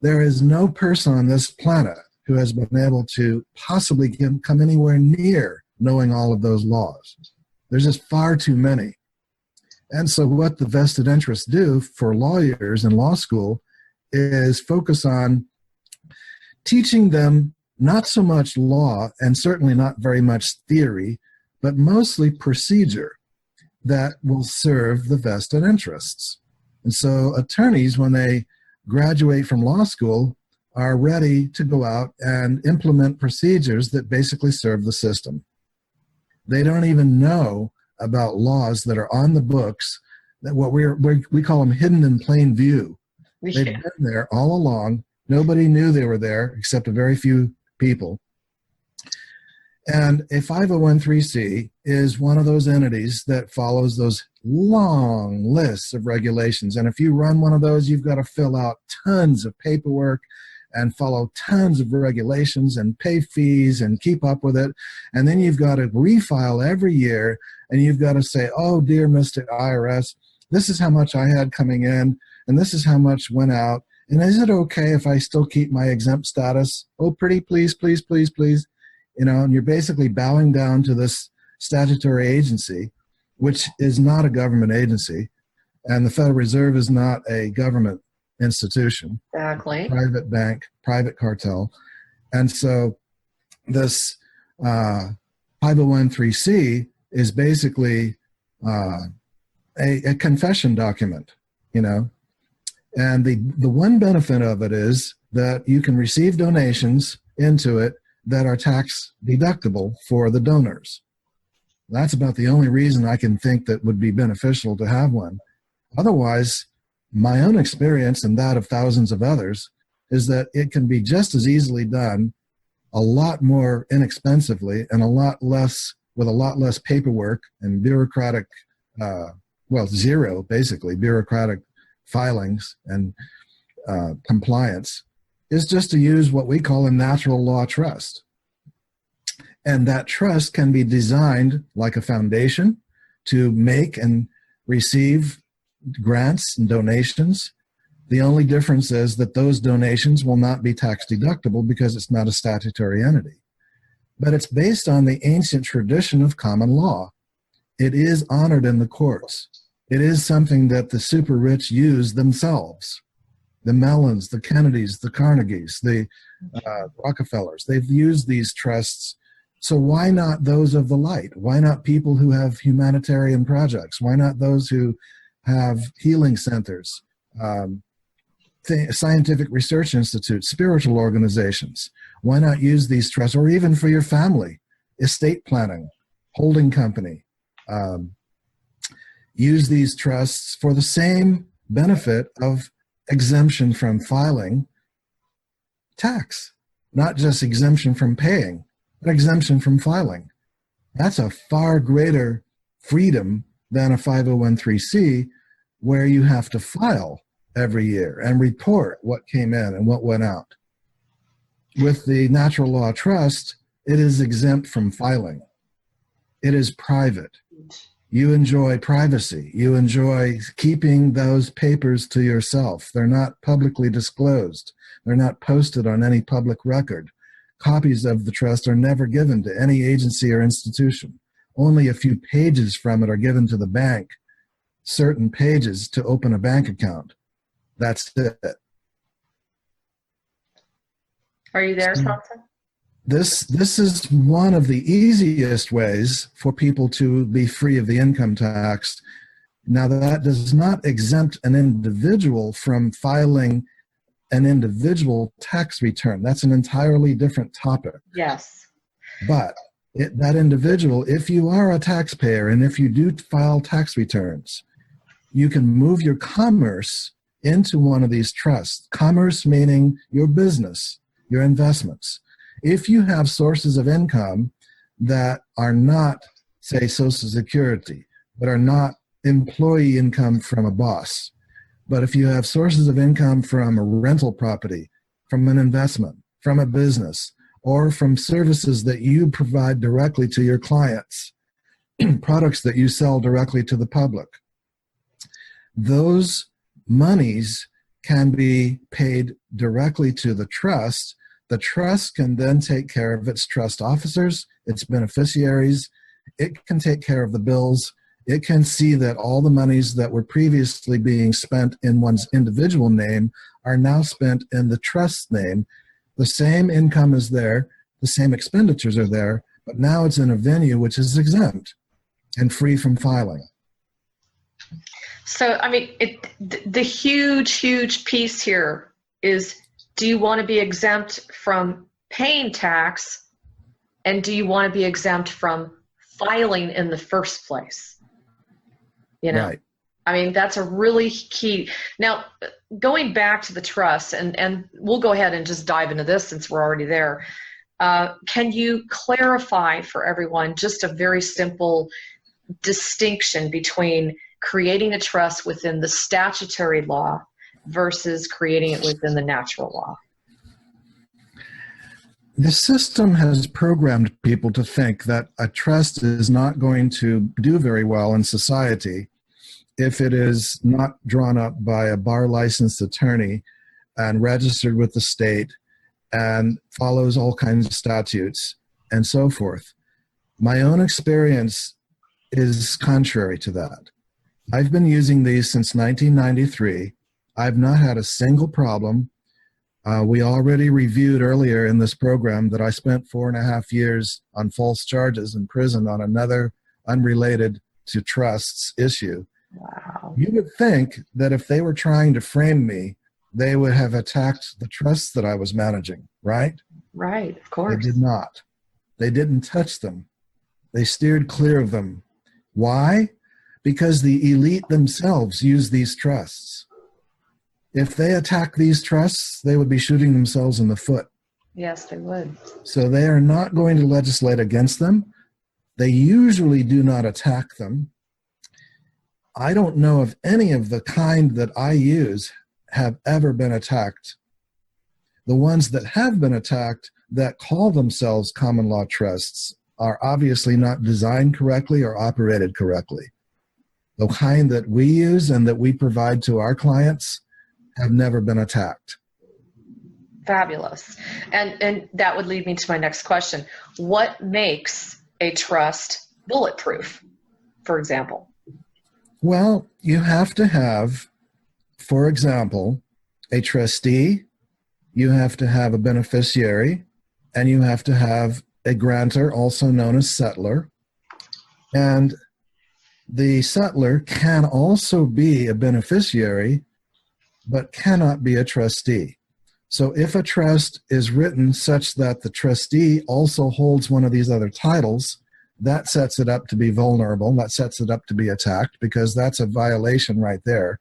There is no person on this planet who has been able to possibly come anywhere near knowing all of those laws. There's just far too many. And so what the vested interests do for lawyers in law school is focus on teaching them not so much law and certainly not very much theory, but mostly procedure that will serve the vested interests. And so attorneys, when they graduate from law school, are ready to go out and implement procedures that basically serve the system. They don't even know about laws that are on the books, that what we call them hidden in plain view. They've been there all along. Nobody knew they were there except a very few people. And a 501(c) is one of those entities that follows those long lists of regulations. And if you run one of those, you've got to fill out tons of paperwork and follow tons of regulations and pay fees and keep up with it. And then you've got to refile every year, and you've got to say, oh, dear Mr. IRS, this is how much I had coming in, and this is how much went out. And is it okay if I still keep my exempt status? Oh, pretty please, please, please, please. You know, and you're basically bowing down to this statutory agency, which is not a government agency, and the Federal Reserve is not a government institution. Exactly. Private bank, private cartel. And so this 501(c) is basically a confession document, you know. And the one benefit of it is that you can receive donations into it that are tax deductible for the donors. That's about the only reason I can think that would be beneficial to have one. Otherwise, my own experience and that of thousands of others is that it can be just as easily done, a lot more inexpensively, and with a lot less paperwork and bureaucratic, zero basically, bureaucratic filings and compliance, is just to use what we call a natural law trust. And that trust can be designed like a foundation to make and receive grants and donations. The only difference is that those donations will not be tax deductible because it's not a statutory entity. But it's based on the ancient tradition of common law. It is honored in the courts. It is something that the super rich use themselves. The Mellons, the Kennedys, the Carnegies, the Rockefellers, they've used these trusts. So why not those of the light? Why not people who have humanitarian projects? Why not those who have healing centers, scientific research institutes, spiritual organizations? Why not use these trusts, or even for your family, estate planning, holding company? Use these trusts for the same benefit of exemption from filing tax, not just exemption from paying, but exemption from filing. That's a far greater freedom than a 501(c), where you have to file every year and report what came in and what went out. With the natural law trust, it is exempt from filing. It is private. You enjoy privacy. You enjoy keeping those papers to yourself. They're not publicly disclosed. They're not posted on any public record. Copies of the trust are never given to any agency or institution. Only a few pages from it are given to the bank, certain pages to open a bank account. That's it. Are you there, Taansen? This is one of the easiest ways for people to be free of the income tax. Now, that does not exempt an individual from filing an individual tax return. That's an entirely different topic. Yes. But that individual, if you are a taxpayer and if you do file tax returns, you can move your commerce into one of these trusts. Commerce meaning your business, your investments. If you have sources of income that are not, say, Social Security, but are not employee income from a boss, but if you have sources of income from a rental property, from an investment, from a business, or from services that you provide directly to your clients, products that you sell directly to the public. Those monies can be paid directly to the trust. The trust can then take care of its trust officers, its beneficiaries. It can take care of the bills. It can see that all the monies that were previously being spent in one's individual name are now spent in the trust name. The same income is there, the same expenditures are there, but now it's in a venue which is exempt and free from filing. So, I mean, the huge piece here is, do you want to be exempt from paying tax, and do you want to be exempt from filing in the first place? You know, Right. I mean, that's a really key. Now, going back to the trust, and we'll go ahead and just dive into this since we're already there. Can you clarify for everyone just a very simple distinction between creating a trust within the statutory law versus creating it within the natural law? The system has programmed people to think that a trust is not going to do very well in society if it is not drawn up by a bar licensed attorney and registered with the state and follows all kinds of statutes and so forth. My own experience is contrary to that. I've been using these since 1993. I've not had a single problem. We already reviewed earlier in this program that I spent 4.5 years on false charges in prison on another unrelated to trusts issue. Wow. You would think that if they were trying to frame me, they would have attacked the trusts that I was managing, right? Right, of course. They did not. They didn't touch them. They steered clear of them. Why? Because the elite themselves use these trusts. If they attack these trusts, they would be shooting themselves in the foot. Yes, they would. So they are not going to legislate against them. They usually do not attack them. I don't know of any of the kind that I use have ever been attacked. The ones that have been attacked that call themselves common law trusts are obviously not designed correctly or operated correctly. The kind that we use and that we provide to our clients have never been attacked. Fabulous. And that would lead me to my next question. What makes a trust bulletproof, for example? Well, you have to have, for example, a trustee, you have to have a beneficiary, and you have to have a grantor, also known as settler. And the settler can also be a beneficiary, but cannot be a trustee. So if a trust is written such that the trustee also holds one of these other titles, that sets it up to be vulnerable. That sets it up to be attacked, because that's a violation right there.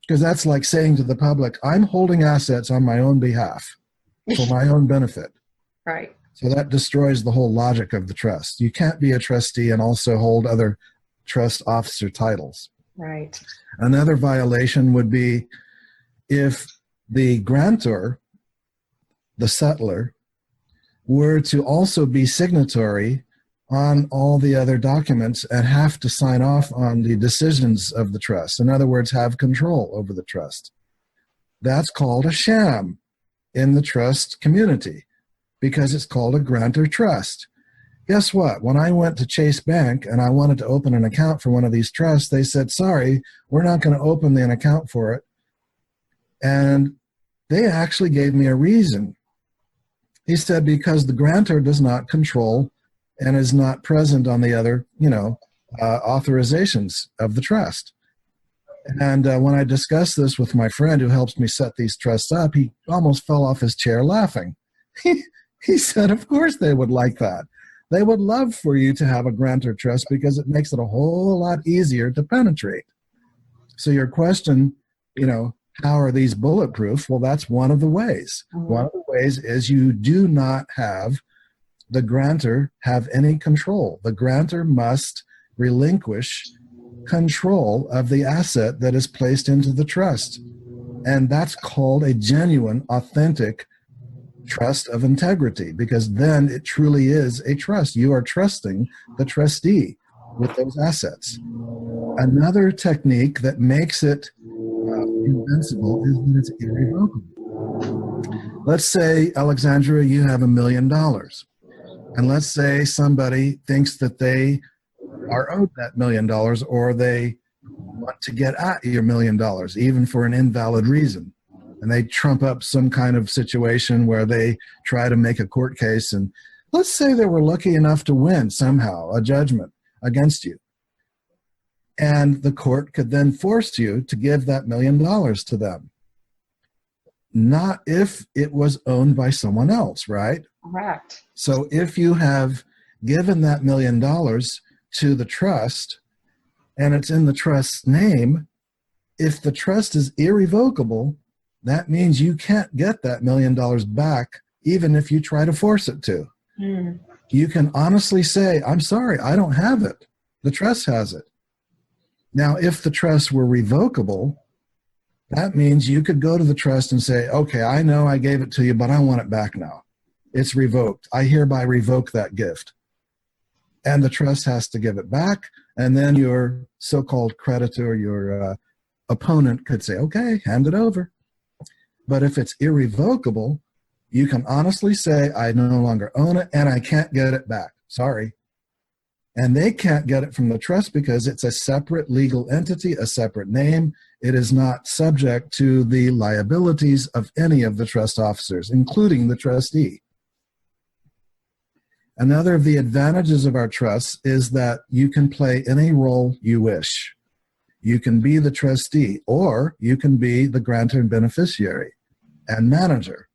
Because that's like saying to the public, I'm holding assets on my own behalf for my own benefit. Right. So that destroys the whole logic of the trust. You can't be a trustee and also hold other trust officer titles. Right. Another violation would be if the grantor, the settler, were to also be signatory on all the other documents and have to sign off on the decisions of the trust. In other words, have control over the trust. That's called a sham in the trust community because it's called a grantor trust. Guess what? When I went to Chase Bank and I wanted to open an account for one of these trusts, they said, sorry, we're not going to open an account for it. And they actually gave me a reason. He said, because the grantor does not control and is not present on the other, authorizations of the trust. And when I discussed this with my friend who helps me set these trusts up, he almost fell off his chair laughing. He said, of course they would like that. They would love for you to have a grantor trust because it makes it a whole lot easier to penetrate. So your question, how are these bulletproof? Well, that's one of the ways. Mm-hmm. One of the ways is you do not have the grantor have any control. The grantor must relinquish control of the asset that is placed into the trust. And that's called a genuine, authentic trust of integrity, because then it truly is a trust. You are trusting the trustee. with those assets. Another technique that makes it invincible is that it's irrevocable. Let's say, Alexandra, you have $1 million. And let's say somebody thinks that they are owed that $1 million, or they want to get at your $1 million, even for an invalid reason. And they trump up some kind of situation where they try to make a court case. And let's say they were lucky enough to win somehow a judgment against you. And the court could then force you to give that $1 million to them. Not if it was owned by someone else, right? Correct. So if you have given that $1 million to the trust, and it's in the trust's name, if the trust is irrevocable, that means you can't get that $1 million back, even if you try to force it to. Mm. You can honestly say, I'm sorry, I don't have it. The trust has it. Now, if the trust were revocable, that means you could go to the trust and say, okay, I know I gave it to you, but I want it back now. It's revoked. I hereby revoke that gift. And the trust has to give it back. And then your so-called creditor, your opponent could say, okay, hand it over. But if it's irrevocable, you can honestly say, I no longer own it and I can't get it back. Sorry. And they can't get it from the trust because it's a separate legal entity, a separate name. It is not subject to the liabilities of any of the trust officers, including the trustee. Another of the advantages of our trusts is that you can play any role you wish. You can be the trustee, or you can be the grantor and beneficiary and manager.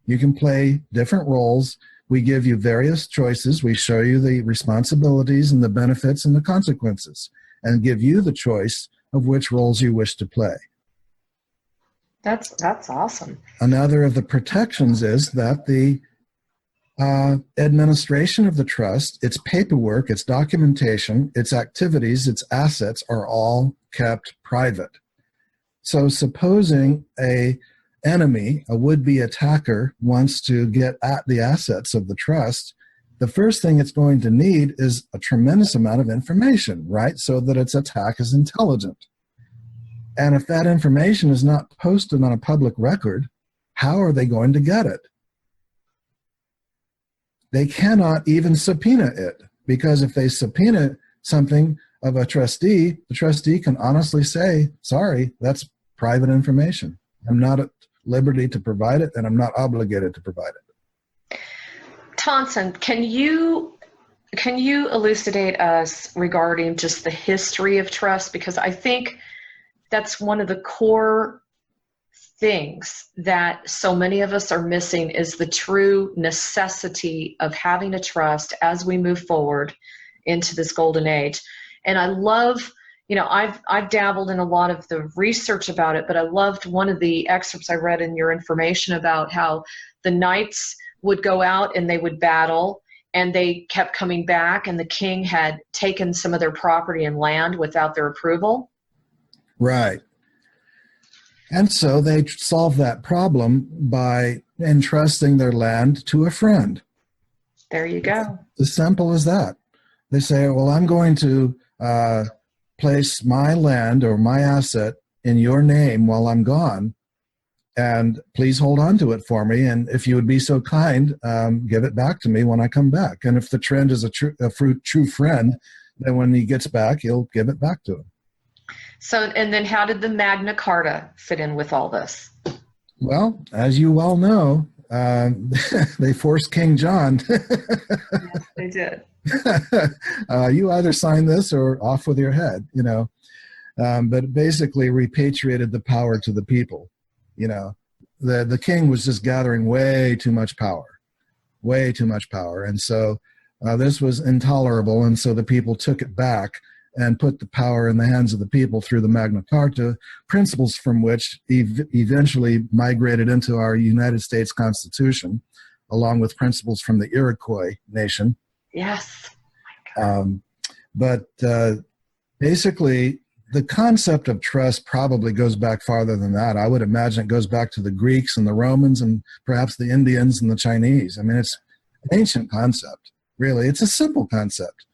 You can play different roles. We give you various choices. We show you the responsibilities and the benefits and the consequences, and give you the choice of which roles you wish to play. That's awesome. Another of the protections is that the administration of the trust, its paperwork, its documentation, its activities, its assets are all kept private. So supposing a enemy, a would-be attacker, wants to get at the assets of the trust, the first thing it's going to need is a tremendous amount of information, right? So that its attack is intelligent. And if that information is not posted on a public record, how are they going to get it? They cannot even subpoena it, because if they subpoena something of a trustee, the trustee can honestly say, sorry, that's private information. I'm not at liberty to provide it, and I'm not obligated to provide it. Taansen, can you elucidate us regarding just the history of trust? Because I think that's one of the core things that so many of us are missing, is the true necessity of having a trust as we move forward into this golden age. And I love, I've dabbled in a lot of the research about it, but I loved one of the excerpts I read in your information about how the knights would go out and they would battle, and they kept coming back, and the king had taken some of their property and land without their approval. Right. And so they solved that problem by entrusting their land to a friend. There you go. As simple as that. They say, well, I'm going to place my land or my asset in your name while I'm gone, and please hold on to it for me. And if you would be so kind, give it back to me when I come back. And if the friend is a true friend, then when he gets back, he'll give it back to him. So, and then how did the Magna Carta fit in with all this? Well, as you well know, they forced King John. Yes, they did. You either sign this or off with your head, but it basically repatriated the power to the people. The king was just gathering way too much power. And so this was intolerable. And so the people took it back and put the power in the hands of the people through the Magna Carta, principles from which eventually migrated into our United States Constitution, along with principles from the Iroquois nation. Yes. But basically, the concept of trust probably goes back farther than that. I would imagine it goes back to the Greeks and the Romans and perhaps the Indians and the Chinese. I mean, it's an ancient concept, really. It's a simple concept,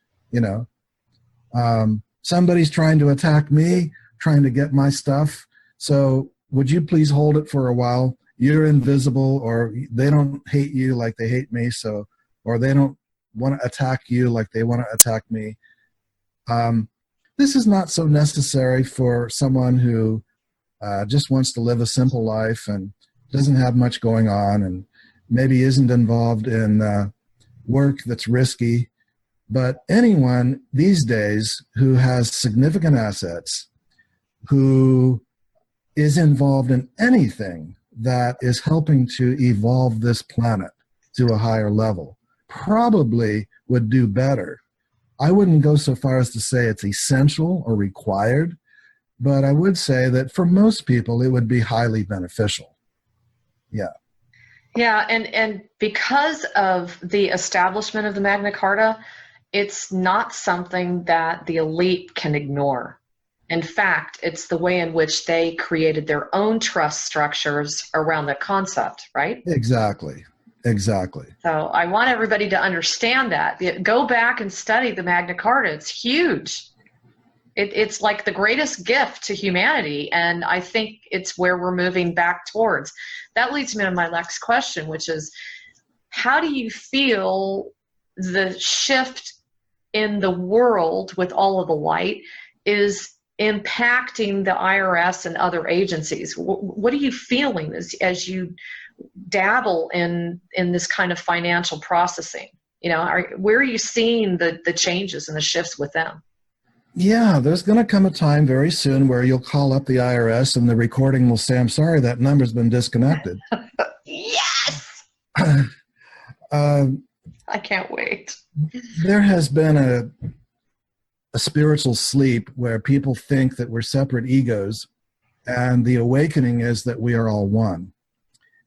Somebody's trying to attack me, trying to get my stuff. So would you please hold it for a while? You're invisible, or they don't hate you like they hate me. So, or they don't want to attack you like they want to attack me. This is not so necessary for someone who just wants to live a simple life and doesn't have much going on and maybe isn't involved in work that's risky. But anyone these days who has significant assets, who is involved in anything that is helping to evolve this planet to a higher level, probably would do better. I wouldn't go so far as to say it's essential or required, but I would say that for most people, it would be highly beneficial. Yeah. Yeah, and because of the establishment of the Magna Carta, it's not something that the elite can ignore. In fact, it's the way in which they created their own trust structures around the concept, right? Exactly. So I want everybody to understand that. Go back and study the Magna Carta. It's huge. It's like the greatest gift to humanity, and I think it's where we're moving back towards. That leads me to my next question, which is, how do you feel the shift in the world with all of the light is impacting the IRS and other agencies? What are you feeling as you dabble in this kind of financial processing? Where are you seeing the changes and the shifts with them? Yeah, there's going to come a time very soon where you'll call up the IRS and the recording will say, "I'm sorry, that number's been disconnected." Yes! I can't wait. There has been a spiritual sleep where people think that we're separate egos, and the awakening is that we are all one.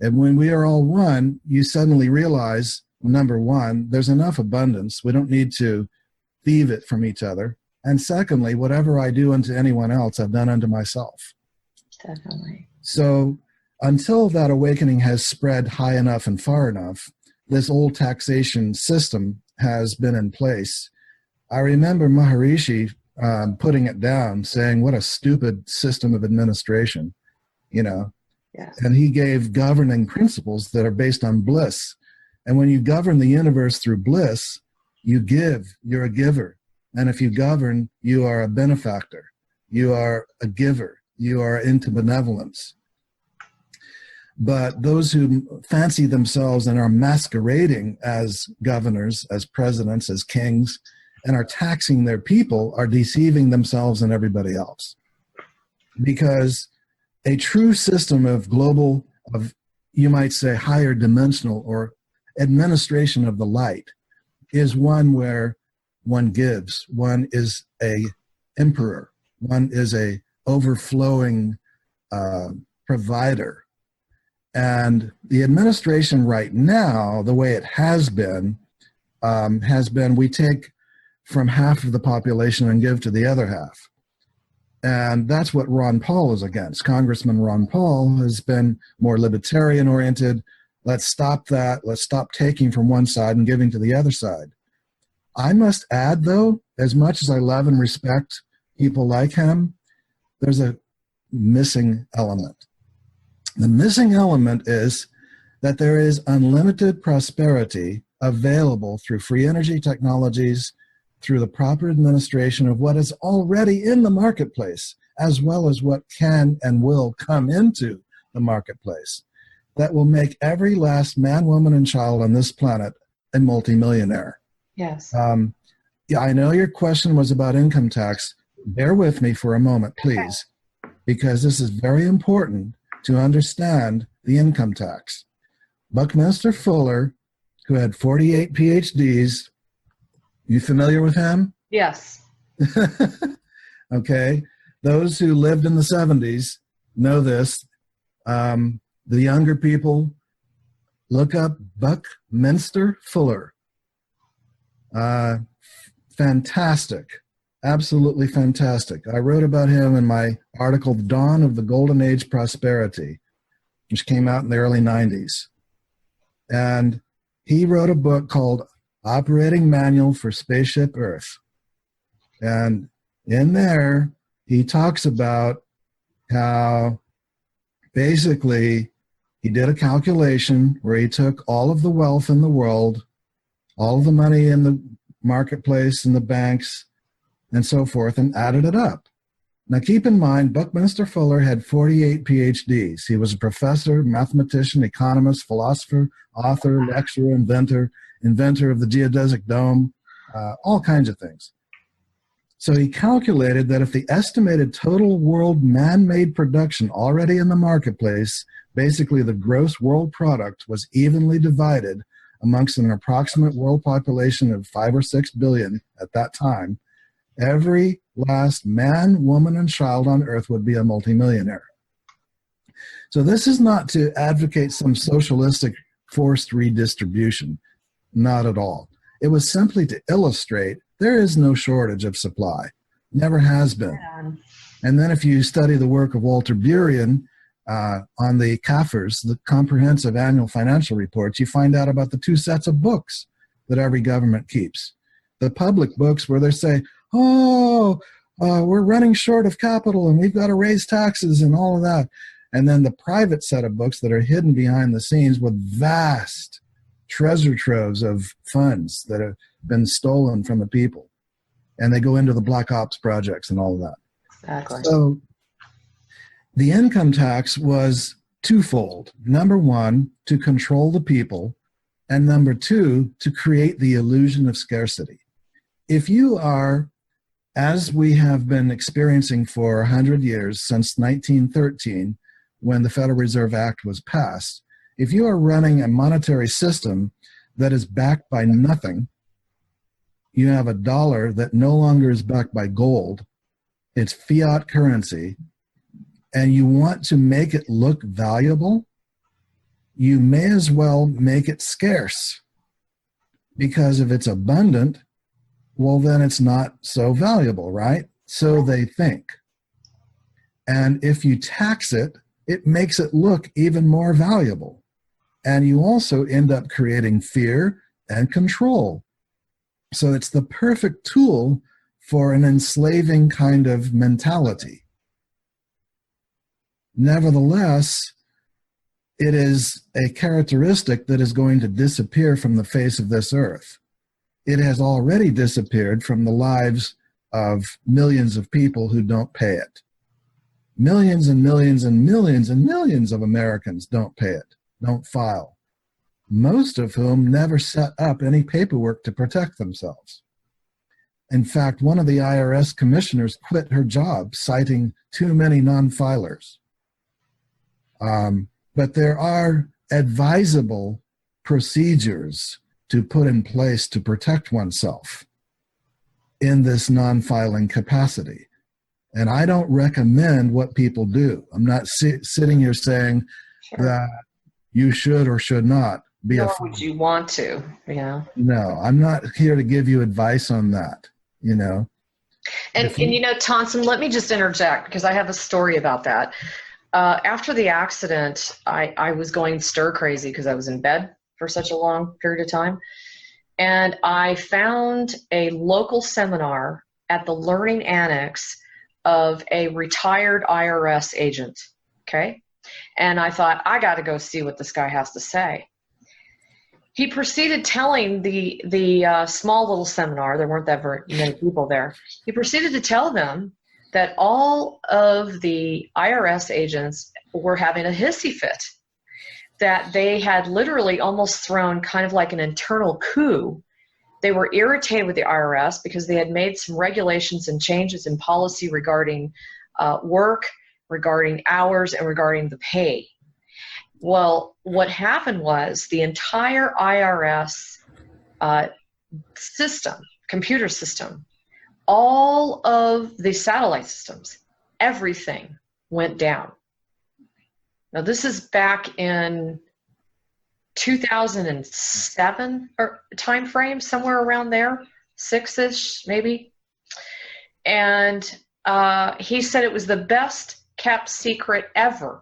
And when we are all one, you suddenly realize, number one, there's enough abundance. We don't need to thieve it from each other. And secondly, whatever I do unto anyone else, I've done unto myself. Definitely. So until that awakening has spread high enough and far enough, this old taxation system has been in place. I remember Maharishi putting it down, saying, what a stupid system of administration, Yes. And he gave governing principles that are based on bliss. And when you govern the universe through bliss, you give, you're a giver. And if you govern, you are a benefactor. You are a giver. You are into benevolence. But those who fancy themselves and are masquerading as governors, as presidents, as kings, and are taxing their people are deceiving themselves and everybody else. Because a true system of global, you might say, higher dimensional or administration of the light is one where one gives, one is a emperor, one is a overflowing provider. And the administration right now, the way it has been we take from half of the population and give to the other half. And that's what Ron Paul is against. Congressman Ron Paul has been more libertarian oriented. Let's stop that. Let's stop taking from one side and giving to the other side. I must add, though, as much as I love and respect people like him, there's a missing element. The missing element is that there is unlimited prosperity available through free energy technologies, through the proper administration of what is already in the marketplace, as well as what can and will come into the marketplace, that will make every last man, woman, and child on this planet a multimillionaire. Yes. Yeah, I know your question was about income tax. Bear with me for a moment, please, because this is very important to understand the income tax. Buckminster Fuller, who had 48 PhDs, you familiar with him? Yes. Okay. Those who lived in the 70s know this. The younger people, look up Buckminster Fuller. Fantastic. Absolutely fantastic. I wrote about him in my article, The Dawn of the Golden Age Prosperity, which came out in the early 90s. And he wrote a book called Operating Manual for Spaceship Earth. And in there, he talks about how basically he did a calculation where he took all of the wealth in the world, all of the money in the marketplace and the banks and so forth, and added it up. Now keep in mind, Buckminster Fuller had 48 PhDs. He was a professor, mathematician, economist, philosopher, author, lecturer, inventor of the geodesic dome, all kinds of things. So he calculated that if the estimated total world man-made production already in the marketplace, basically the gross world product, was evenly divided amongst an approximate world population of 5 or 6 billion at that time, every last man, woman, and child on earth would be a multimillionaire. So this is not to advocate some socialistic forced redistribution, not at all. It was simply to illustrate there is no shortage of supply, never has been. And then if you study the work of Walter Burien on the CAFRs, the Comprehensive Annual Financial Reports, you find out about the 2 sets of books that every government keeps. The public books where they say, we're running short of capital and we've got to raise taxes and all of that. And then the private set of books that are hidden behind the scenes with vast treasure troves of funds that have been stolen from the people. And they go into the black ops projects and all of that. Exactly. So the income tax was twofold. Number one, to control the people. And number two, to create the illusion of scarcity. If you are, as we have been experiencing for 100 years, since 1913, when the Federal Reserve Act was passed, if you are running a monetary system that is backed by nothing, you have a dollar that no longer is backed by gold, it's fiat currency, and you want to make it look valuable, you may as well make it scarce. Because if it's abundant, well, then it's not so valuable, right? So they think. And if you tax it, it makes it look even more valuable. And you also end up creating fear and control. So it's the perfect tool for an enslaving kind of mentality. Nevertheless, it is a characteristic that is going to disappear from the face of this earth. It has already disappeared from the lives of millions of people who don't pay it. Millions and millions and millions and millions of Americans don't pay it, don't file, most of whom never set up any paperwork to protect themselves. In fact, one of the IRS commissioners quit her job, citing too many non-filers. But there are advisable procedures to put in place to protect oneself in this non-filing capacity. And I don't recommend what people do. I'm not sitting here saying that you should or should not be Nor would you want to, yeah. No, I'm not here to give you advice on that, you know. And you know, Taansen, let me just interject because I have a story about that. After the accident, I was going stir crazy because I was in bed for such a long period of time. And I found a local seminar at the Learning Annex of a retired IRS agent, okay? And I thought, I got to go see what this guy has to say. He proceeded telling the small little seminar, there weren't that very many people there, he proceeded to tell them that all of the IRS agents were having a hissy fit, that they had literally almost thrown kind of like an internal coup. They were irritated with the IRS because they had made some regulations and changes in policy regarding work, regarding hours, and regarding the pay. Well, what happened was the entire IRS system, computer system, all of the satellite systems, everything went down. Now, this is back in 2007 or time frame, somewhere around there, 6-ish maybe. And he said it was the best kept secret ever,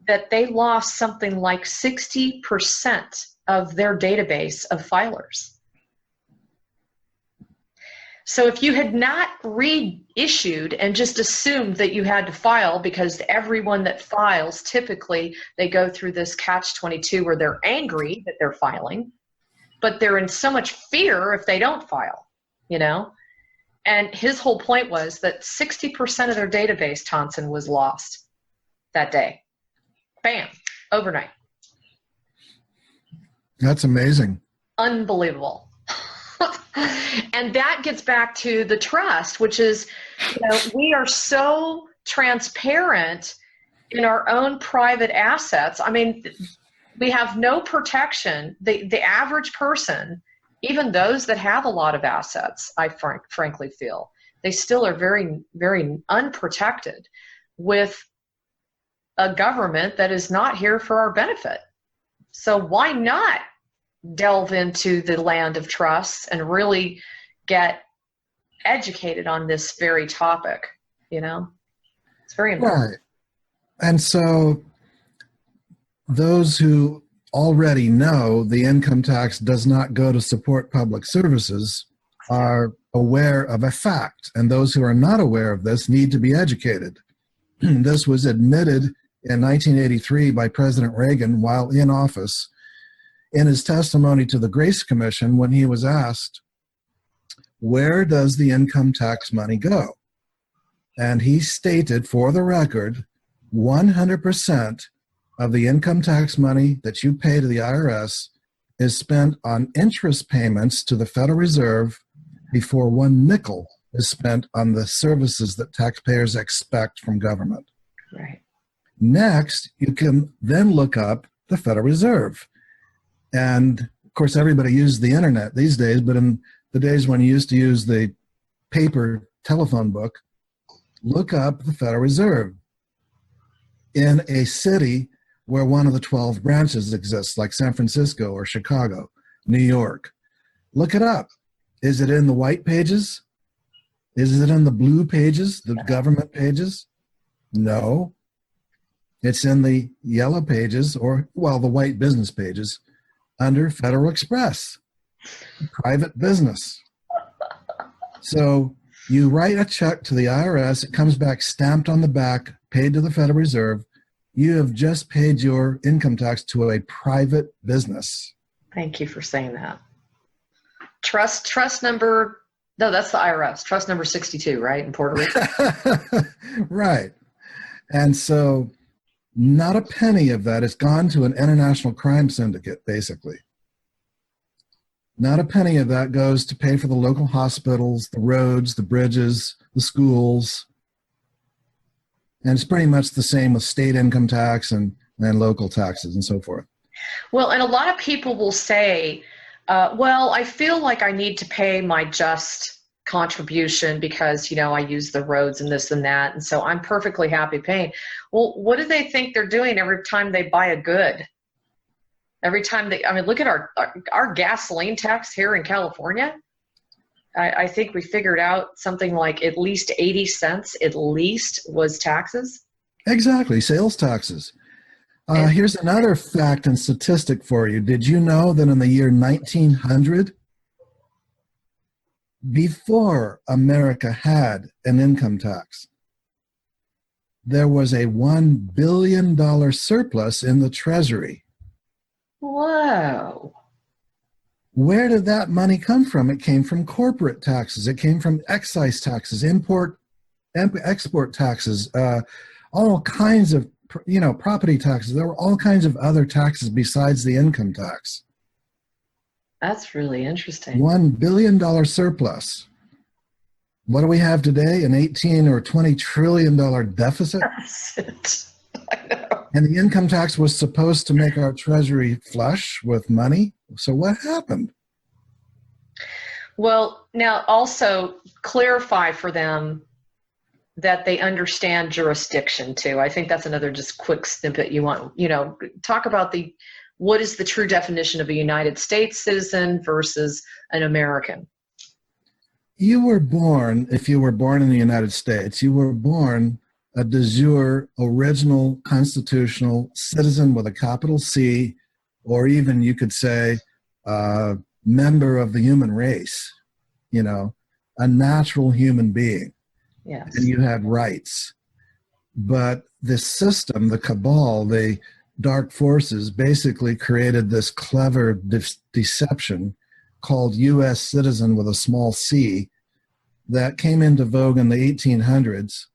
that they lost something like 60% of their database of filers. So if you had not reissued and just assumed that you had to file, because everyone that files, typically they go through this catch-22 where they're angry that they're filing, but they're in so much fear if they don't file, you know? And his whole point was that 60% of their database, Taansen, was lost that day. Bam, overnight. That's amazing. Unbelievable. And that gets back to the trust, which is, we are so transparent in our own private assets. I mean, we have no protection. The average person, even those that have a lot of assets, I frankly feel, they still are very, very unprotected with a government that is not here for our benefit. So why not delve into the land of trusts and really get educated on this very topic? It's very important. Right. And so those who already know the income tax does not go to support public services are aware of a fact, and those who are not aware of this need to be educated. This was admitted in 1983 by President Reagan while in office in his testimony to the Grace Commission when he was asked, where does the income tax money go? And he stated, for the record, 100% of the income tax money that you pay to the IRS is spent on interest payments to the Federal Reserve before 1 nickel is spent on the services that taxpayers expect from government. Right. Next, you can then look up the Federal Reserve. And of course, everybody uses the internet these days, but in the days when you used to use the paper telephone book, look up the Federal Reserve in a city where one of the 12 branches exists, like San Francisco or Chicago, New York. Look it up. Is it in the white pages? Is it in the blue pages, the government pages? No. It's in the yellow pages, or, well, the white business pages, under Federal Express, private business. So you write a check to the IRS, it comes back stamped on the back, paid to the Federal Reserve. You have just paid your income tax to a private business. Thank you for saying that. Trust number, no, that's the IRS. Trust number 62, right, in Puerto Rico? Right. And so not a penny of that has gone to an international crime syndicate, basically. Not a penny of that goes to pay for the local hospitals, the roads, the bridges, the schools. And it's pretty much the same with state income tax and local taxes and so forth. Well, and a lot of people will say, well, I feel like I need to pay my just contribution because, I use the roads and this and that, and so I'm perfectly happy paying. Well, what do they think they're doing every time they buy a good? Every time look at our gasoline tax here in California. I think we figured out something like at least 80 cents at least was taxes. Exactly, sales taxes. Here's another fact and statistic for you. Did you know that in the year 1900, before America had an income tax, there was a $1 billion surplus in the Treasury? Whoa. Where did that money come from? It came from corporate taxes. It came from excise taxes, export taxes, all kinds of, property taxes. There were all kinds of other taxes besides the income tax. That's really interesting. $1 billion surplus. What do we have today? An 18 or $20 trillion deficit? Deficit. I know. And the income tax was supposed to make our treasury flush with money. So what happened? Well, now also clarify for them that they understand jurisdiction too. I think that's another just quick snippet you want, talk about what is the true definition of a United States citizen versus an American? You were born, if you were born in the United States, you were born a de jure original constitutional citizen with a capital C, or even you could say member of the human race, a natural human being. Yes. And you had rights. But this system, the cabal, the dark forces, basically created this clever deception called U.S. citizen with a small c that came into vogue in the 1800s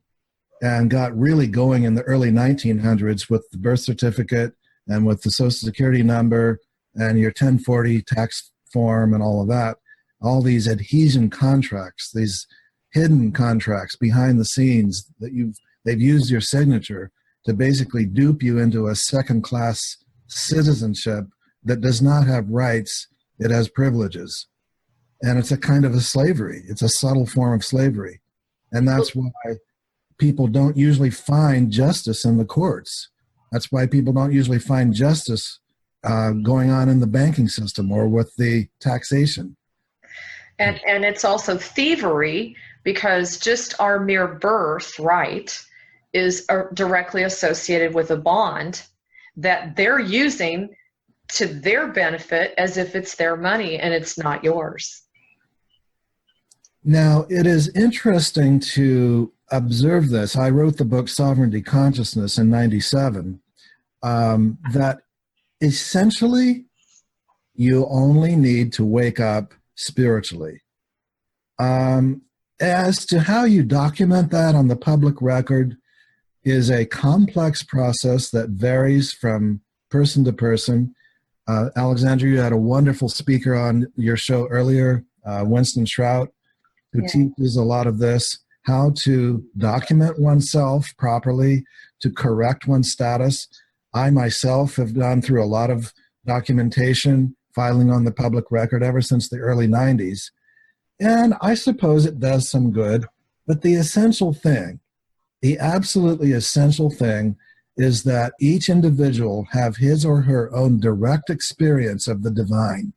and got really going in the early 1900s with the birth certificate and with the Social Security number and your 1040 tax form and all of that. All these adhesion contracts, these hidden contracts behind the scenes that they've used your signature to basically dupe you into a second-class citizenship that does not have rights, it has privileges. And it's a kind of a slavery. It's a subtle form of slavery. And that's why people don't usually find justice in the courts. That's why people don't usually find justice going on in the banking system or with the taxation. And it's also thievery, because just our mere birthright is directly associated with a bond that they're using to their benefit as if it's their money and it's not yours. Now, it is interesting to observe this. I wrote the book Sovereignty Consciousness in 97, that essentially you only need to wake up spiritually. As to how you document that on the public record is a complex process that varies from person to person. Alexandra, you had a wonderful speaker on your show earlier, Winston Shrout, who teaches a lot of this, how to document oneself properly, to correct one's status. I myself have gone through a lot of documentation, filing on the public record ever since the early 90s. And I suppose it does some good, but the essential thing, the absolutely essential thing, is that each individual have his or her own direct experience of the divine.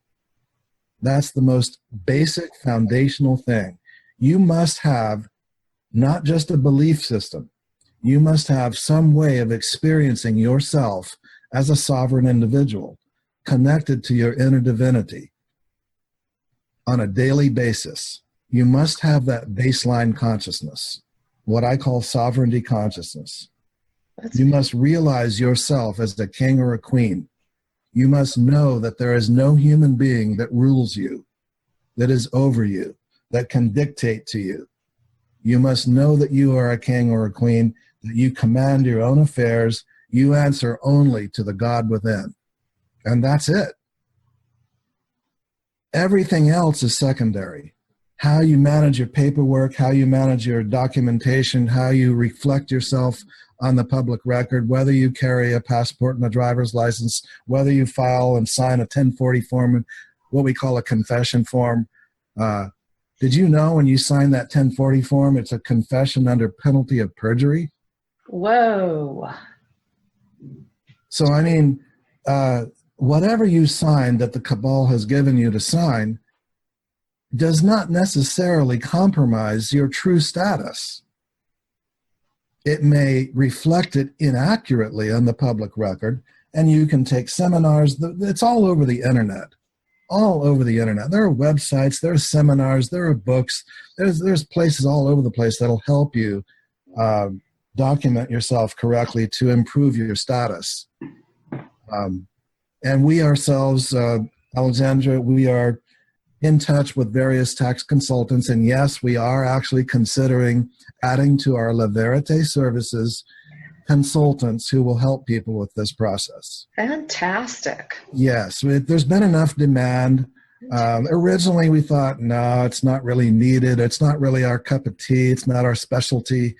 That's the most basic foundational thing. You must have not just a belief system. You must have some way of experiencing yourself as a sovereign individual, connected to your inner divinity on a daily basis. You must have that baseline consciousness, what I call sovereignty consciousness. You must realize yourself as a king or a queen. You must know that there is no human being that rules you, that is over you, that can dictate to you. You must know that you are a king or a queen, that you command your own affairs, you answer only to the God within. And that's it. Everything else is secondary. How you manage your paperwork, how you manage your documentation, how you reflect yourself on the public record, whether you carry a passport and a driver's license, whether you file and sign a 1040 form, what we call a confession form. Did you know when you sign that 1040 form, it's a confession under penalty of perjury? Whoa. So, I mean, whatever you sign that the cabal has given you to sign does not necessarily compromise your true status. It may reflect it inaccurately on the public record, and you can take seminars. It's all over the internet. All over the internet. There are websites, there are seminars, there are books, there's places all over the place that'll help you document yourself correctly to improve your status. And we ourselves, Alexandra, we are in touch with various tax consultants, and yes, we are actually considering adding to our La Verite services consultants who will help people with this process. Fantastic. Yes, there's been enough demand. Originally, we thought, no, it's not really needed. It's not really our cup of tea. It's not our specialty.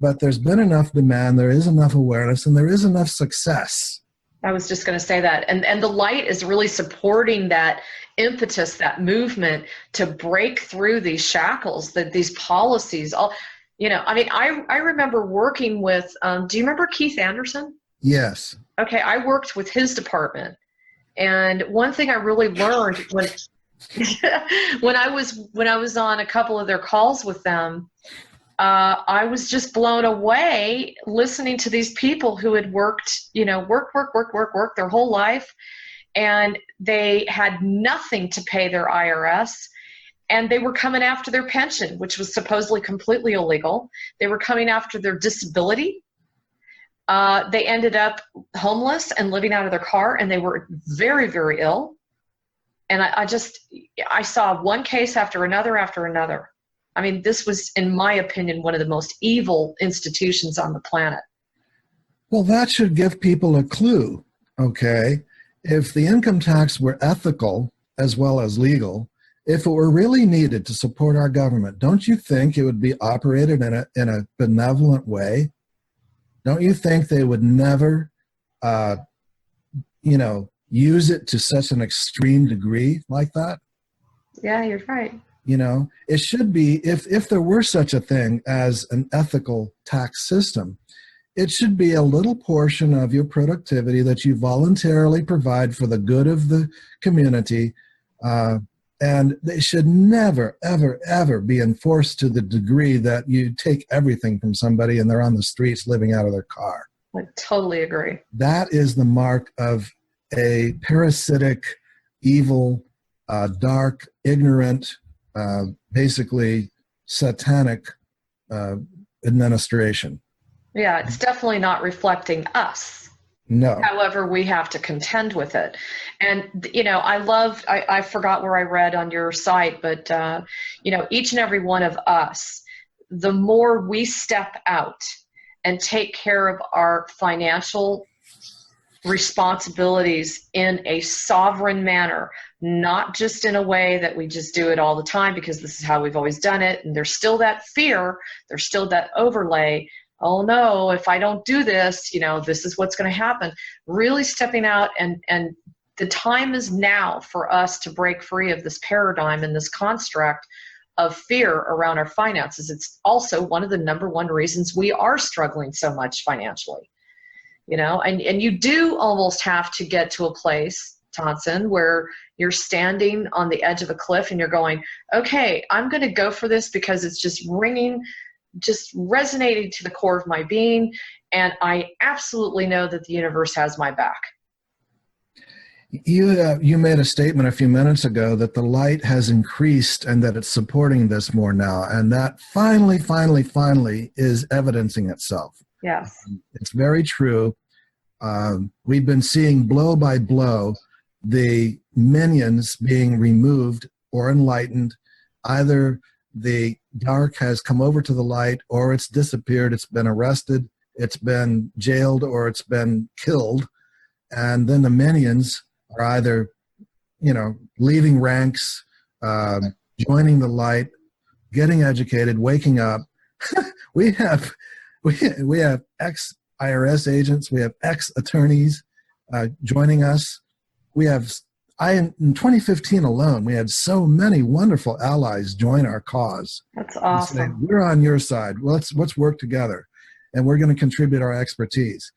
But there's been enough demand. There is enough awareness, and there is enough success. I was just going to say that. And the light is really supporting that impetus, that movement to break through these shackles, these policies. I remember working with, do you remember Keith Anderson? Yes. Okay, I worked with his department. And one thing I really learned when I was on a couple of their calls with them, I was just blown away listening to these people who had worked, work their whole life, and they had nothing to pay their IRS. And they were coming after their pension, which was supposedly completely illegal. They were coming after their disability. They ended up homeless and living out of their car, and they were very, very ill. And I saw one case after another after another. I mean, this was, in my opinion, one of the most evil institutions on the planet. Well, that should give people a clue, okay? If the income tax were ethical as well as legal, if it were really needed to support our government, don't you think it would be operated in a benevolent way? Don't you think they would never, use it to such an extreme degree like that? Yeah, you're right. It should be, if there were such a thing as an ethical tax system, it should be a little portion of your productivity that you voluntarily provide for the good of the community, and they should never, ever, ever be enforced to the degree that you take everything from somebody and they're on the streets living out of their car. I totally agree. That is the mark of a parasitic, evil, dark, ignorant, basically satanic administration. Yeah, it's definitely not reflecting us. No. However, we have to contend with it. And, I forgot where I read on your site, but, each and every one of us, the more we step out and take care of our financial responsibilities in a sovereign manner, not just in a way that we just do it all the time because this is how we've always done it. And there's still that fear, there's still that overlay. Oh no, if I don't do this, this is what's going to happen. Really stepping out, and the time is now for us to break free of this paradigm and this construct of fear around our finances. It's also one of the number one reasons we are struggling so much financially. And you do almost have to get to a place, Taansen, where you're standing on the edge of a cliff and you're going, okay, I'm going to go for this because it's just resonating to the core of my being, and I absolutely know that the universe has my back. You made a statement a few minutes ago that the light has increased and that it's supporting this more now, and that finally is evidencing itself. Yes. It's very true. We've been seeing blow by blow the minions being removed or enlightened. Either the dark has come over to the light, or it's disappeared, it's been arrested, it's been jailed, or it's been killed. And then the minions are either, leaving ranks, joining the light, getting educated, waking up. we have ex-IRS agents, we have ex-attorneys joining us. In 2015 alone, we had so many wonderful allies join our cause. That's awesome. Say, we're on your side. Well, let's work together, and we're going to contribute our expertise.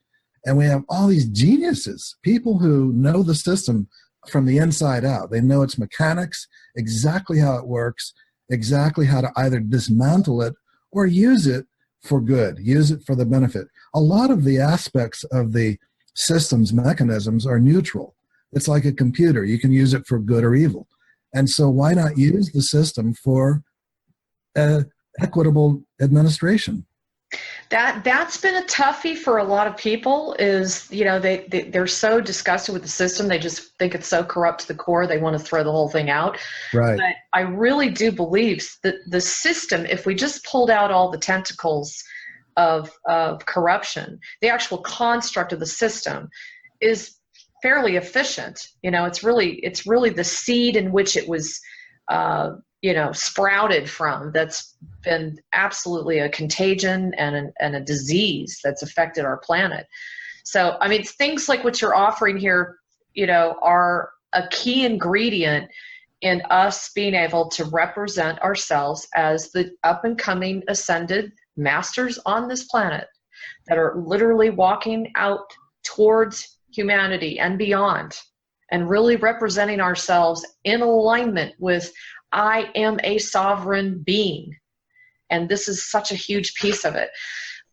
And we have all these geniuses, people who know the system from the inside out. They know its mechanics, exactly how it works, exactly how to either dismantle it or use it for good, use it for the benefit. A lot of the aspects of the system's mechanisms are neutral. It's like a computer. You can use it for good or evil. And so why not use the system for equitable administration? That's been a toughie for a lot of people. Is they're so disgusted with the system, they just think it's so corrupt to the core, they want to throw the whole thing out. Right. But I really do believe that the system, if we just pulled out all the tentacles of corruption, the actual construct of the system is fairly efficient. It's really the seed in which it was sprouted from that's been absolutely a contagion and a disease that's affected our planet. So, I mean, things like what you're offering here, are a key ingredient in us being able to represent ourselves as the up and coming ascended masters on this planet that are literally walking out towards humanity and beyond, and really representing ourselves in alignment with I am a sovereign being. And this is such a huge piece of it.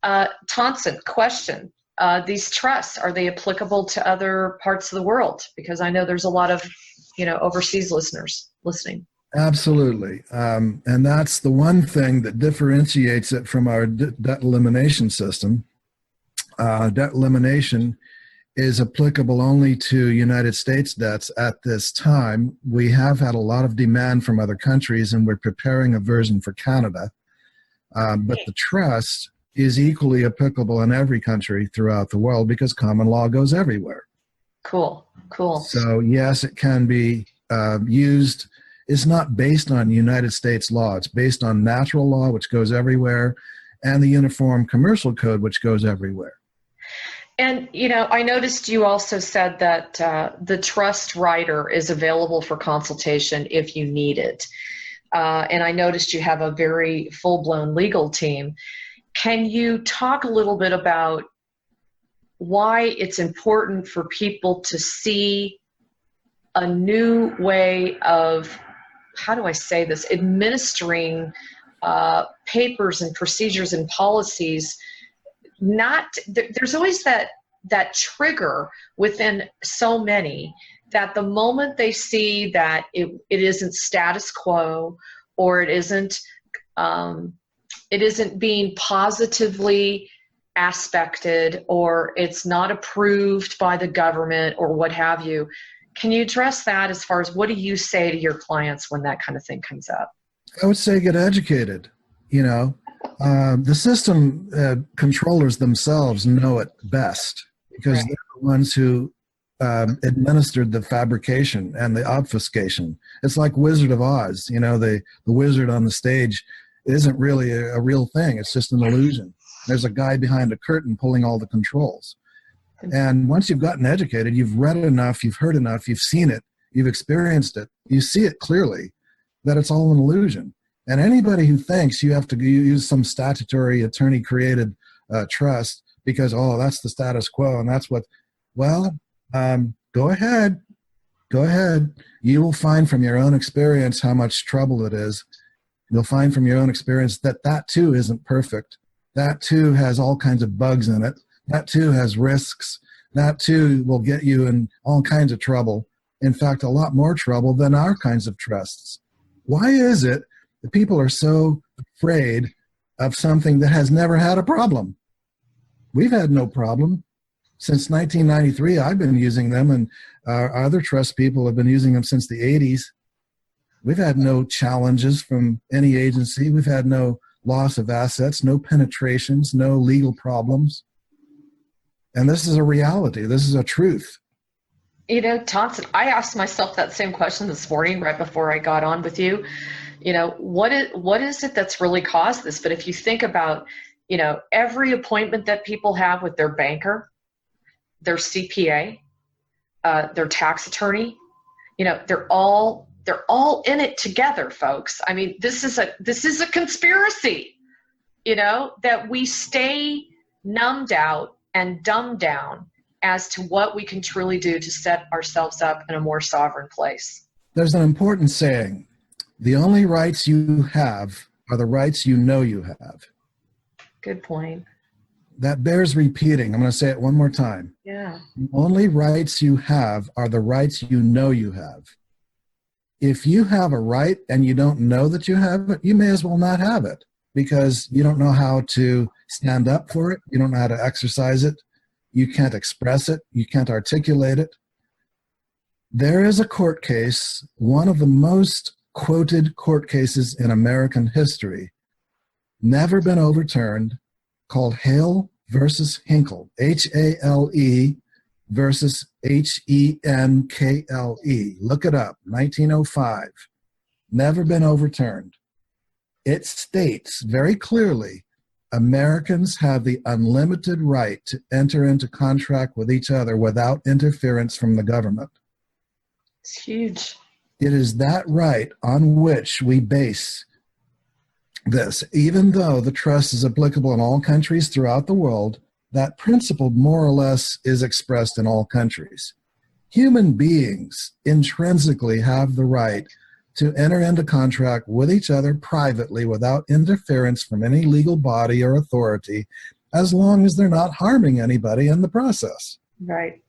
Taansen, question. These trusts, are they applicable to other parts of the world? Because I know there's a lot of, overseas listeners listening. Absolutely. And that's the one thing that differentiates it from our debt elimination system. Debt elimination is applicable only to United States debts at this time. We have had a lot of demand from other countries, and we're preparing a version for Canada. But the trust is equally applicable in every country throughout the world because common law goes everywhere. Cool. So yes, it can be used. It's not based on United States law. It's based on natural law, which goes everywhere, and the Uniform Commercial Code, which goes everywhere. And, I noticed you also said that the trust writer is available for consultation if you need it. And I noticed you have a very full-blown legal team. Can you talk a little bit about why it's important for people to see a new way of, how do I say this, administering papers and procedures and policies? There's always that trigger within so many that the moment they see that it isn't status quo, or it isn't being positively aspected, or it's not approved by the government or what have you. Can you address that as far as what do you say to your clients when that kind of thing comes up? I would say get educated. The system controllers themselves know it best because Right. they're the ones who administered the fabrication and the obfuscation. It's like Wizard of Oz. The wizard on the stage isn't really a real thing. It's just an illusion. There's a guy behind a curtain pulling all the controls. And once you've gotten educated, you've read enough, you've heard enough, you've seen it, you've experienced it, you see it clearly that it's all an illusion. And anybody who thinks you have to use some statutory attorney-created trust because, that's the status quo and that's what, go ahead. Go ahead. You will find from your own experience how much trouble it is. You'll find from your own experience that too isn't perfect. That too has all kinds of bugs in it. That too has risks. That too will get you in all kinds of trouble. In fact, a lot more trouble than our kinds of trusts. Why is it that people are so afraid of something that has never had a problem? We've had no problem. Since 1993, I've been using them, and our other trust people have been using them since the 80s. We've had no challenges from any agency. We've had no loss of assets, no penetrations, no legal problems. And this is a reality. This is a truth. Taansen, I asked myself that same question this morning right before I got on with you. What is it that's really caused this? But if you think about, every appointment that people have with their banker, their CPA, their tax attorney, they're all in it together, folks. I mean, this is a conspiracy, that we stay numbed out and dumbed down as to what we can truly do to set ourselves up in a more sovereign place. There's an important saying. The only rights you have are the rights you know you have. Good point. That bears repeating. I'm going to say it one more time. Yeah. The only rights you have are the rights you know you have. If you have a right and you don't know that you have it, you may as well not have it because you don't know how to stand up for it. You don't know how to exercise it. You can't express it. You can't articulate it. There is a court case, one of the most quoted court cases in American history, never been overturned, called Hale versus Hinkle, H-A-L-E versus H-E-N-K-L-E. Look it up, 1905. Never been overturned. It states very clearly, Americans have the unlimited right to enter into contract with each other without interference from the government. It's huge. It is that right on which we base this. Even though the trust is applicable in all countries throughout the world, that principle more or less is expressed in all countries. Human beings intrinsically have the right to enter into contract with each other privately without interference from any legal body or authority, as long as they're not harming anybody in the process. Right.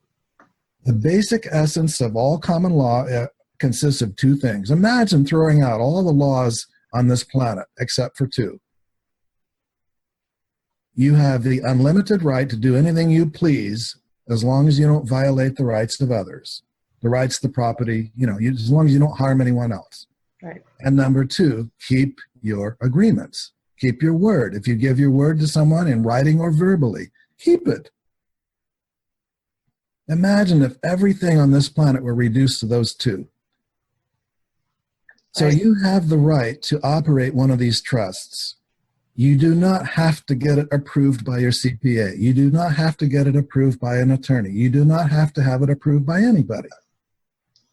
The basic essence of all common law consists of two things. Imagine throwing out all the laws on this planet except for two. You have the unlimited right to do anything you please as long as you don't violate the rights of others, the rights to property, as long as you don't harm anyone else. Right. And number two, keep your agreements. Keep your word. If you give your word to someone in writing or verbally, keep it. Imagine if everything on this planet were reduced to those two. So you have the right to operate one of these trusts. You do not have to get it approved by your CPA. You do not have to get it approved by an attorney. You do not have to have it approved by anybody.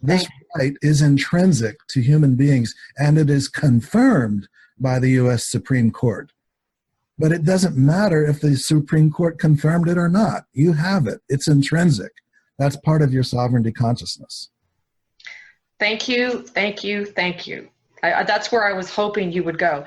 This right is intrinsic to human beings, and it is confirmed by the U.S. Supreme Court. But it doesn't matter if the Supreme Court confirmed it or not. You have it. It's intrinsic. That's part of your sovereignty consciousness. Thank you, thank you, thank you. That's where I was hoping you would go.